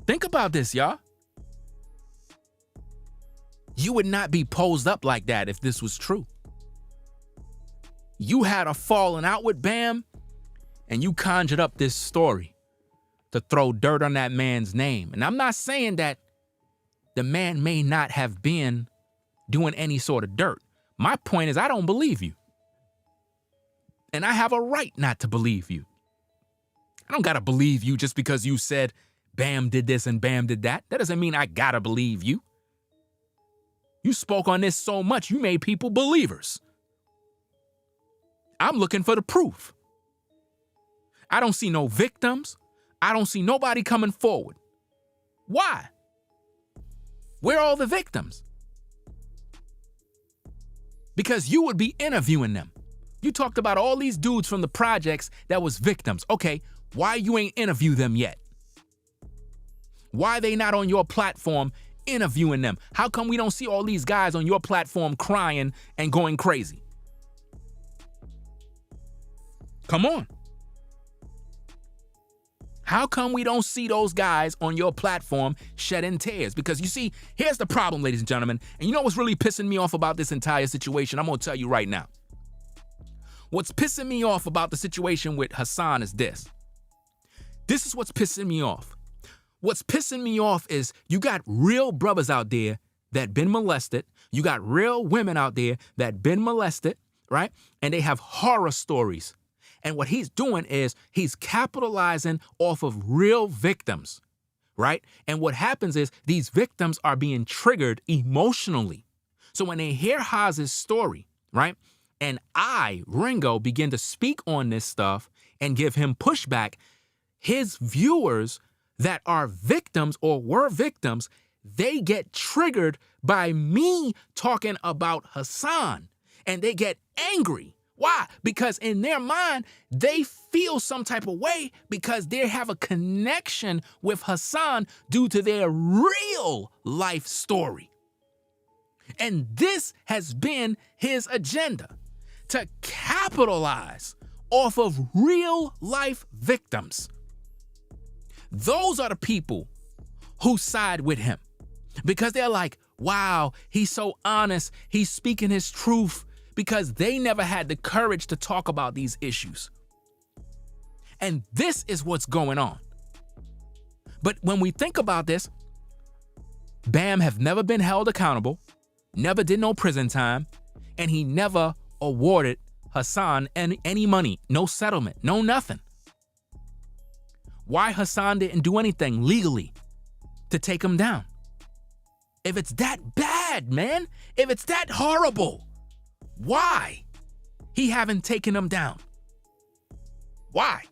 Think about this, y'all. You would not be posed up like that if this was true. You had a falling out with Bam, and you conjured up this story to throw dirt on that man's name. And I'm not saying that the man may not have been doing any sort of dirt. My point is, I don't believe you. And I have a right not to believe you. I don't gotta believe you just because you said Bam did this and Bam did that. That doesn't mean I gotta believe you. You spoke on this so much, you made people believers. I'm looking for the proof. I don't see no victims. I don't see nobody coming forward. Why? Where are all the victims? Because you would be interviewing them. You talked about all these dudes from the projects that was victims. Okay, why you ain't interview them yet? Why they not on your platform interviewing them? How come we don't see all these guys on your platform crying and going crazy? Come on. How come we don't see those guys on your platform shedding tears? Because you see, here's the problem, ladies and gentlemen. And you know what's really pissing me off about this entire situation? I'm going to tell you right now. What's pissing me off about the situation with Hassan is this. This is what's pissing me off. What's pissing me off is you got real brothers out there that been molested. You got real women out there that been molested, right? And they have horror stories. And what he's doing is he's capitalizing off of real victims, right? And what happens is these victims are being triggered emotionally. So when they hear Haz's story, right? And I, Ringo, begin to speak on this stuff and give him pushback, his viewers that are victims or were victims, they get triggered by me talking about Hassan and they get angry. Why? Because in their mind, they feel some type of way because they have a connection with Hassan due to their real life story. And this has been his agenda, to capitalize off of real life victims. Those are the people who side with him because they're like, wow, he's so honest. He's speaking his truth. Because they never had the courage to talk about these issues. And this is what's going on. But when we think about this, Bam have never been held accountable, never did no prison time, and he never awarded Hassan any money, no settlement, no nothing. Why Hassan didn't do anything legally to take him down? If it's that bad, man, if it's that horrible, why he haven't taken him down? Why?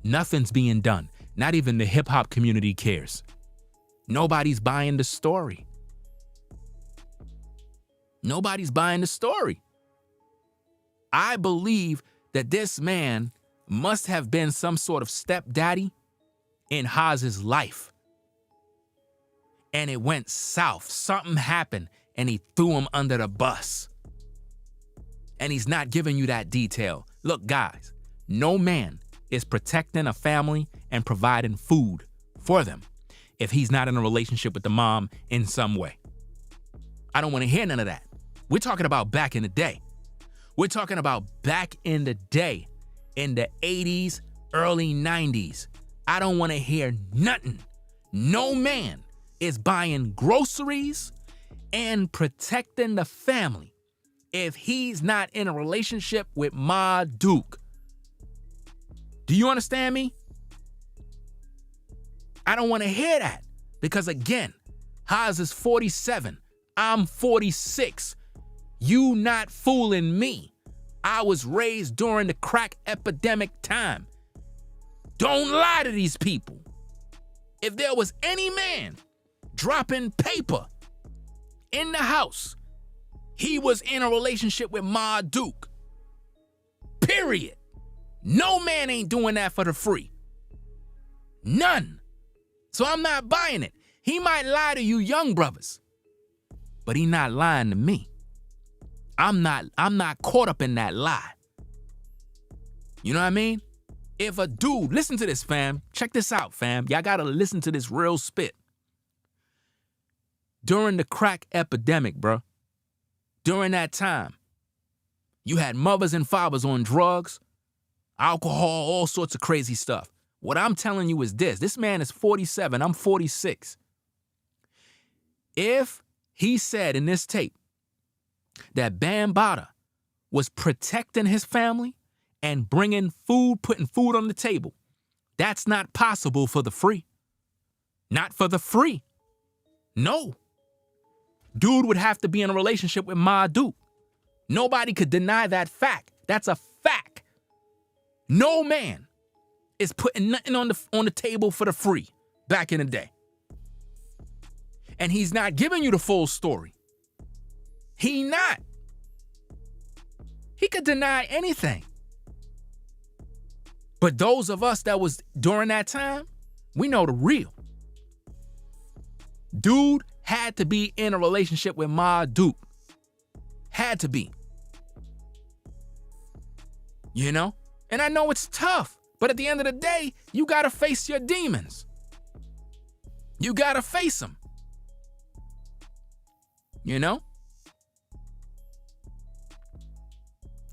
Nothing's being done. Not even the hip hop community cares. Nobody's buying the story. Nobody's buying the story. I believe that this man must have been some sort of stepdaddy in Haz's life. And it went south. Something happened. And he threw him under the bus. And he's not giving you that detail. Look, guys, no man is protecting a family and providing food for them if he's not in a relationship with the mom in some way. I don't want to hear none of that. We're talking about back in the day. We're talking about back in the day, in the 80s, early 90s. I don't want to hear nothing. No man is buying groceries and protecting the family if he's not in a relationship with Ma Duke. Do you understand me? I don't want to hear that because, again, Haz is 47. I'm 46. You not fooling me. I was raised during the crack epidemic time. Don't lie to these people. If there was any man dropping paper in the house, he was in a relationship with Ma Duke. Period. No man ain't doing that for the free. None. So I'm not buying it. He might lie to you young brothers, but he not lying to me. I'm not caught up in that lie. You know what I mean? If a dude, listen to this, fam. Check this out, fam. Y'all gotta listen to this real spit. During the crack epidemic, bro, during that time, you had mothers and fathers on drugs, alcohol, all sorts of crazy stuff. What I'm telling you is this man is 47, I'm 46. If he said in this tape that Bambaataa was protecting his family and bringing food, putting food on the table, that's not possible for the free. Not for the free. No. Dude would have to be in a relationship with Ma Duke. Nobody could deny that fact. That's a fact. No man is putting nothing on the table for the free back in the day. And he's not giving you the full story. He not. He could deny anything. But those of us that was during that time, we know the real. Dude had to be in a relationship with Ma Duke. Had to be. You know? And I know it's tough, but at the end of the day, you gotta face your demons. You gotta face them. You know?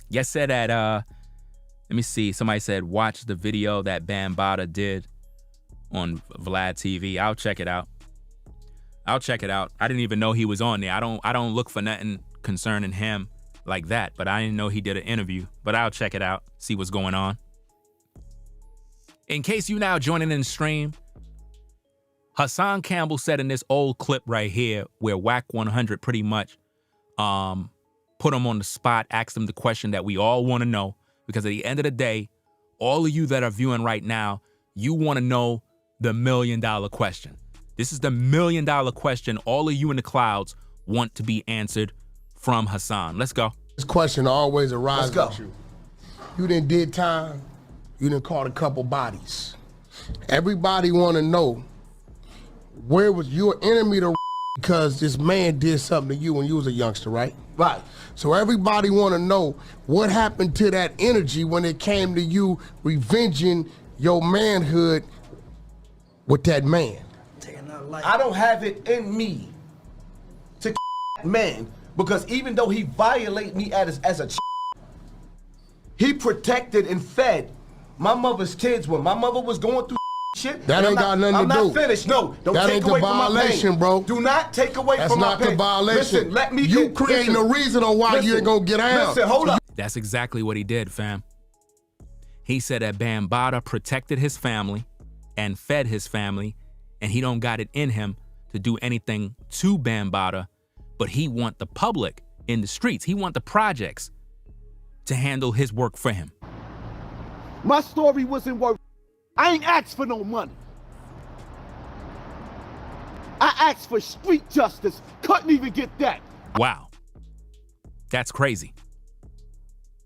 Yes, said that, let me see. Somebody said, watch the video that Bambattaa did on Vlad TV. I'll check it out. I didn't even know he was on there. I don't look for nothing concerning him like that, but I didn't know he did an interview. But I'll check it out, see what's going on. In case you now joining in the stream, Hassan Campbell said in this old clip right here where Whack 100 pretty much put him on the spot, asked him the question that we all want to know, because at the end of the day, all of you that are viewing right now, you want to know the $1 million question. This is the $1 million question all of you in the clouds want to be answered from Hassan. Let's go. This question always arises with you. You done did time, you done caught a couple bodies. Everybody want to know, where was your enemy to because this man did something to you when you was a youngster, right? Right. So everybody want to know what happened to that energy when it came to you revenging your manhood with that man. I don't have it in me to man, because even though he violated me as a he protected and fed my mother's kids when my mother was going through shit. That ain't got nothing to do. I'm not finished. No, don't that take ain't away the from my violation, pain. bro. Do not take away That's from my pain. That's not the violation. Listen, let me you creating the reason on why you ain't gonna get out. Listen, hold up. That's exactly what he did, fam. He said that Bambattaa protected his family and fed his family, and he don't got it in him to do anything to Bambattaa, but he want the public in the streets, he want the projects to handle his work for him. My story wasn't worth. I ain't asked for no money. I asked for street justice. Couldn't even get that. Wow. That's crazy.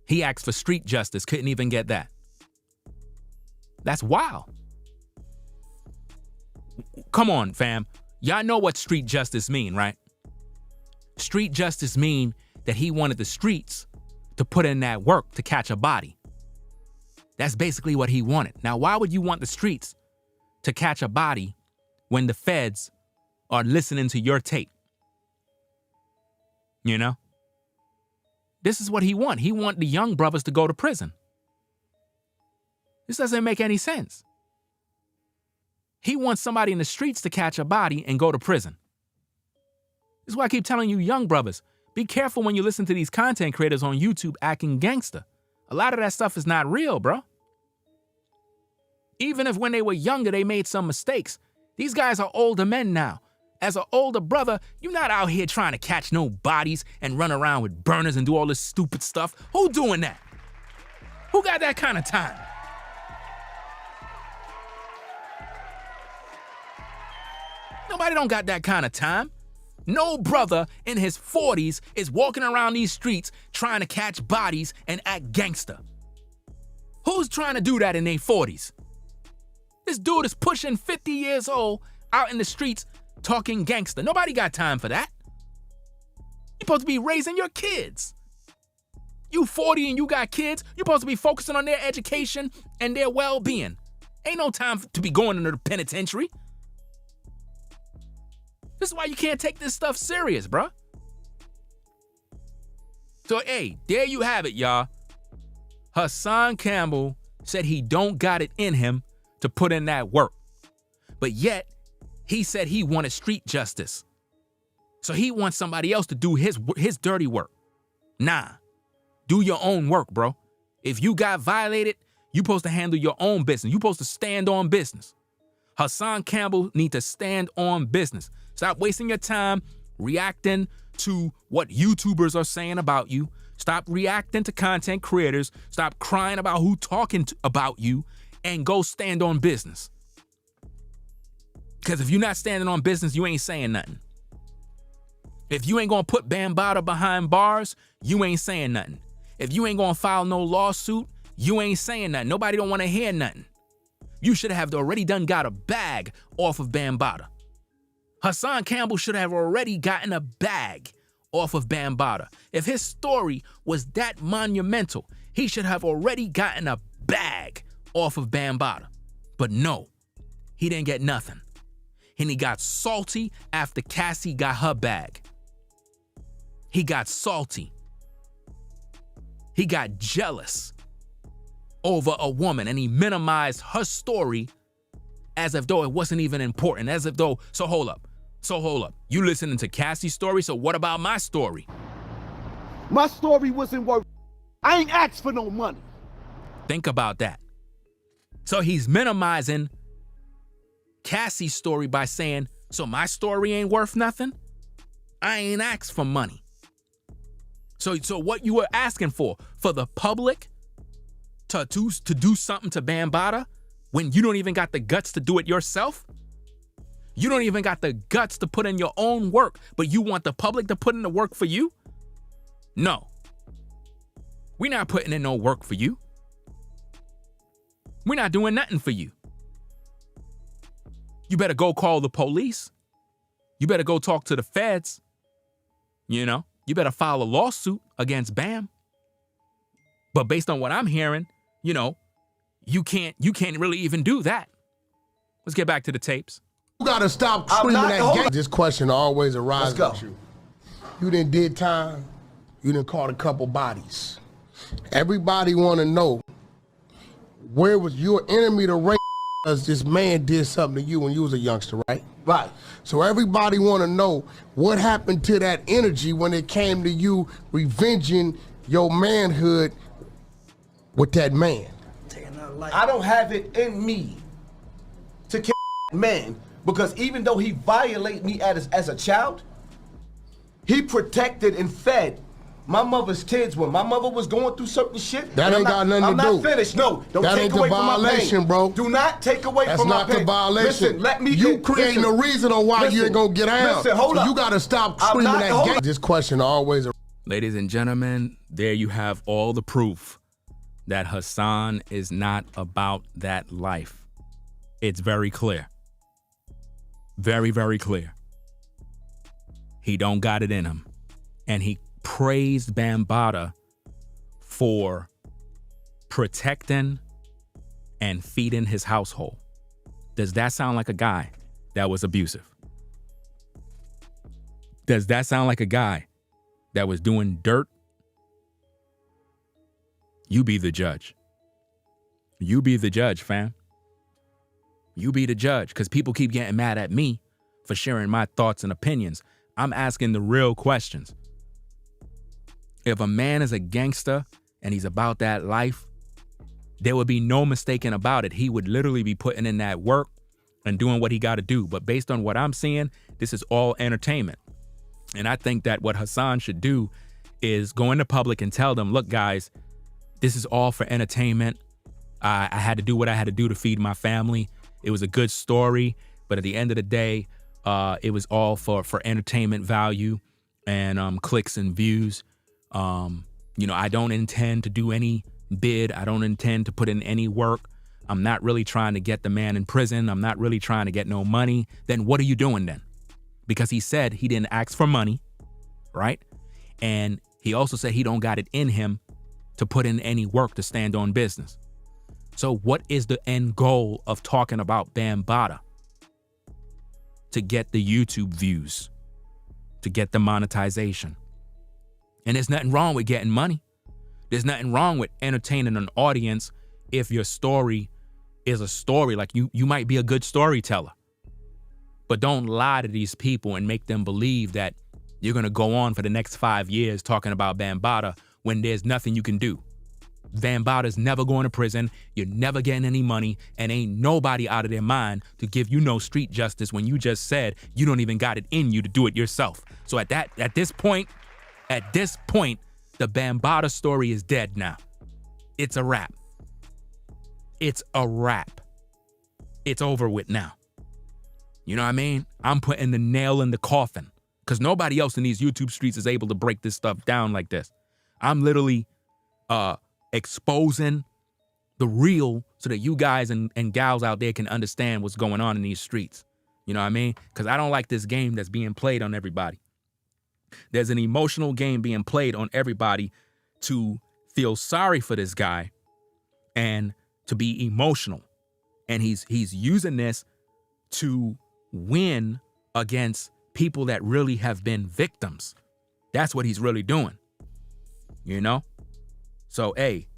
He asked for street justice, couldn't even get that. That's wild. Come on, fam. Y'all know what street justice mean, right? Street justice mean that he wanted the streets to put in that work to catch a body. That's basically what he wanted. Now, why would you want the streets to catch a body when the feds are listening to your tape? You know? This is what he want. He want the young brothers to go to prison. This doesn't make any sense. He wants somebody in the streets to catch a body and go to prison. This is why I keep telling you, young brothers, be careful when you listen to these content creators on YouTube acting gangster. A lot of that stuff is not real, bro. Even if when they were younger, they made some mistakes. These guys are older men now. As an older brother, you're not out here trying to catch no bodies and run around with burners and do all this stupid stuff. Who doing that? Who got that kind of time? Nobody don't got that kind of time. No brother in his 40s is walking around these streets trying to catch bodies and act gangster. Who's trying to do that in their 40s? This dude is pushing 50 years old out in the streets talking gangster. Nobody got time for that. You're supposed to be raising your kids. You 40 and you got kids, you're supposed to be focusing on their education and their well-being. Ain't no time to be going into the penitentiary. This is why you can't take this stuff serious, bruh. So, hey, there you have it, y'all. Hassan Campbell said he don't got it in him to put in that work. But yet, he said he wanted street justice. So he wants somebody else to do his dirty work. Nah, do your own work, bro. If you got violated, you supposed to handle your own business. You supposed to stand on business. Hassan Campbell need to stand on business. Stop wasting your time reacting to what YouTubers are saying about you. Stop reacting to content creators. Stop crying about who talking about you, and go stand on business. Because if you're not standing on business, you ain't saying nothing. If you ain't gonna put Bambattaa behind bars, you ain't saying nothing. If you ain't gonna file no lawsuit, you ain't saying nothing. Nobody don't wanna hear nothing. You should have already got a bag off of Bambattaa. Hassan Campbell should have already gotten a bag off of Bambattaa. If his story was that monumental, He should have already gotten a bag off of Bambattaa. But no, he didn't get nothing. And he got salty after Cassie got her bag. He got salty. He got jealous over a woman, and he minimized her story as if though it wasn't even important, as if though, so hold up. You listening to Cassie's story, so what about my story? My story wasn't worth. I ain't asked for no money. Think about that. So he's minimizing Cassie's story by saying, so my story ain't worth nothing? I ain't asked for money. So what you were asking for the public to do something to Bambattaa when you don't even got the guts to do it yourself? You don't even got the guts to put in your own work, but you want the public to put in the work for you? No. We're not putting in no work for you. We're not doing nothing for you. You better go call the police. You better go talk to the feds. You know, you better file a lawsuit against Bam. But based on what I'm hearing, you know, you can't really even do that. Let's get back to the tapes. You gotta stop screaming that game. This question always arises with you. You done did time. You done caught a couple bodies. Everybody wanna know, where was your enemy to rape because this man did something to you when you was a youngster, right? Right. So everybody wanna know what happened to that energy when it came to you revenging your manhood with that man. I don't have it in me to kill man, because even though he violated me as a child, he protected and fed my mother's kids when my mother was going through certain shit. That ain't got nothing to do. I'm not finished. No, don't take away from my pain. That's not the violation, bro. Do not take away from my pain. That's not the violation. Listen, let me You creating a reason on why you ain't gonna get out. Listen, hold up. You gotta stop screaming that game. This question always. Ladies and gentlemen, there you have all the proof that Hassan is not about that life. It's very clear. Very, very clear. He don't got it in him. And he praised Bambattaa for protecting and feeding his household. Does that sound like a guy that was abusive? Does that sound like a guy that was doing dirt? You be the judge. You be the judge, fam. You be the judge, because people keep getting mad at me for sharing my thoughts and opinions. I'm asking the real questions. If a man is a gangster and he's about that life, there would be no mistaking about it. He would literally be putting in that work and doing what he got to do. But based on what I'm seeing, this is all entertainment. And I think that what Hassan should do is go into public and tell them, look, guys, this is all for entertainment. I had to do what I had to do to feed my family. It was a good story, but at the end of the day, it was all for entertainment value and clicks and views. You know, I don't intend to do any bid. I don't intend to put in any work. I'm not really trying to get the man in prison. I'm not really trying to get no money. Then what are you doing then? Because he said he didn't ask for money, right? And he also said he don't got it in him to put in any work to stand on business. So what is the end goal of talking about Bambattaa? To get the YouTube views, to get the monetization. And there's nothing wrong with getting money. There's nothing wrong with entertaining an audience if your story is a story. Like you might be a good storyteller. But don't lie to these people and make them believe that you're gonna go on for the next 5 years talking about Bambattaa when there's nothing you can do. Bambatta's never going to prison, you're never getting any money, and ain't nobody out of their mind to give you no street justice when you just said you don't even got it in you to do it yourself. So at this point, the Bambattaa story is dead now. It's a wrap. It's a wrap. It's over with now. You know what I mean? I'm putting the nail in the coffin because nobody else in these YouTube streets is able to break this stuff down like this. I'm literally exposing the real so that you guys and gals out there can understand what's going on in these streets. You know what I mean? Because I don't like this game that's being played on everybody. There's an emotional game being played on everybody to feel sorry for this guy and to be emotional. And he's using this to win against people that really have been victims. That's what he's really doing. You know? So, hey,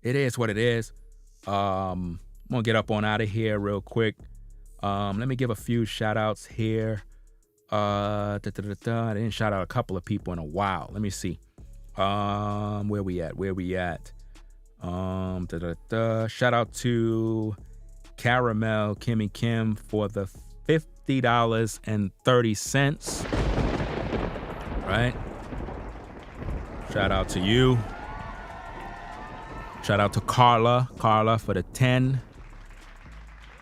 it is what it is. I'm going to get up on out of here real quick. Let me give a few shout outs here. I didn't shout out a couple of people in a while. Let me see. Where we at? Shout out to Caramel Kimmy Kim for the $50.30. Right? Shout out to you. Shout out to Carla for the 10.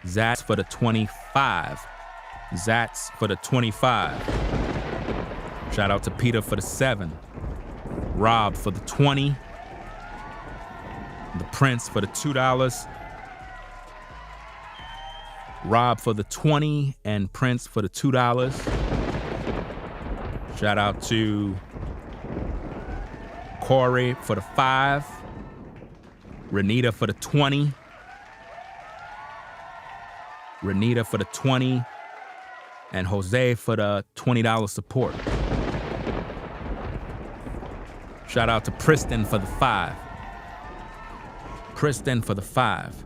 Zats for the 25. Zats for the 25. Shout out to Peter for the 7. Rob for the 20. The Prince for the $2. Rob for the 20 and Prince for the $2. Shout out to Corey for the 5. Renita for the 20. Renita for the 20. And Jose for the $20 support. Shout out to Priston for the 5. Priston for the 5.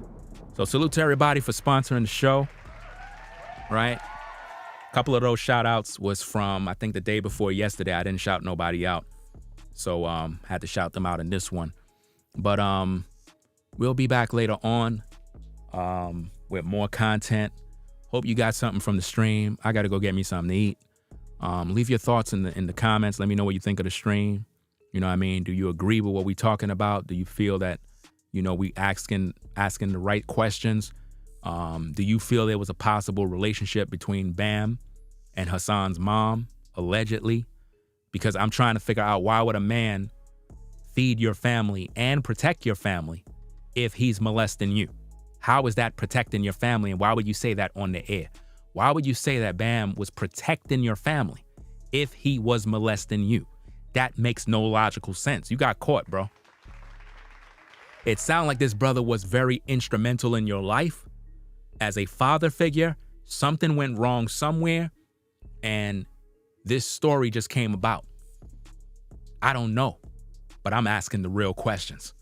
So salute to everybody for sponsoring the show. Right? A couple of those shout outs was from, I think, the day before yesterday. I didn't shout nobody out. So had to shout them out in this one. But we'll be back later on with more content. Hope you got something from the stream. I got to go get me something to eat. Leave your thoughts in the comments. Let me know what you think of the stream. You know what I mean? Do you agree with what we're talking about? Do you feel that, you know, we asking the right questions? Do you feel there was a possible relationship between Bam and Hassan's mom, allegedly? Because I'm trying to figure out, why would a man feed your family and protect your family if he's molesting you? How is that protecting your family? And why would you say that on the air? Why would you say that Bam was protecting your family if he was molesting you? That makes no logical sense. You got caught, bro. It sounded like this brother was very instrumental in your life as a father figure. Something went wrong somewhere, and this story just came about. I don't know, but I'm asking the real questions.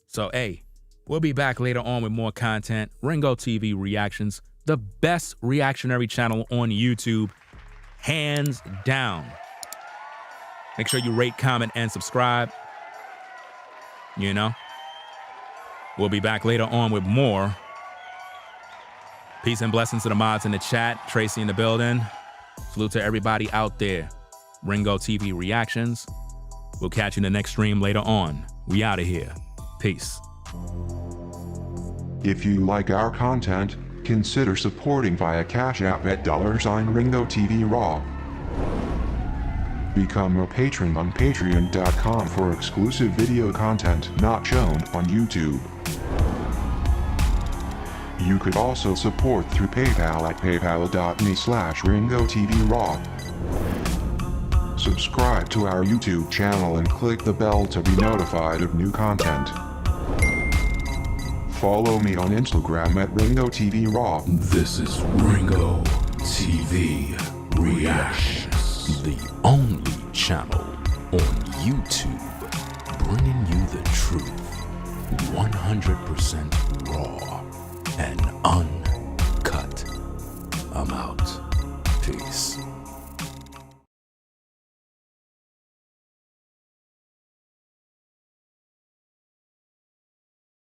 So, hey, we'll be back later on with more content. Ringo TV Reactions, the best reactionary channel on YouTube, hands down. Make sure you rate, comment, and subscribe. You know? We'll be back later on with more. Peace and blessings to the mods in the chat. Tracy in the building. Salute to everybody out there. Ringo TV Reactions. We'll catch you in the next stream later on. We out of here. Peace. If you like our content, consider supporting via Cash App at $Ringo TV Raw. Become a patron on patreon.com for exclusive video content not shown on YouTube. You could also support through PayPal at paypal.me/RingoTVRaw. Subscribe to our YouTube channel and click the bell to be notified of new content. Follow me on Instagram at Ringo TV Raw. This is Ringo TV Reactions, the only channel on YouTube bringing you the truth, 100% raw and uncut. I'm out. Peace.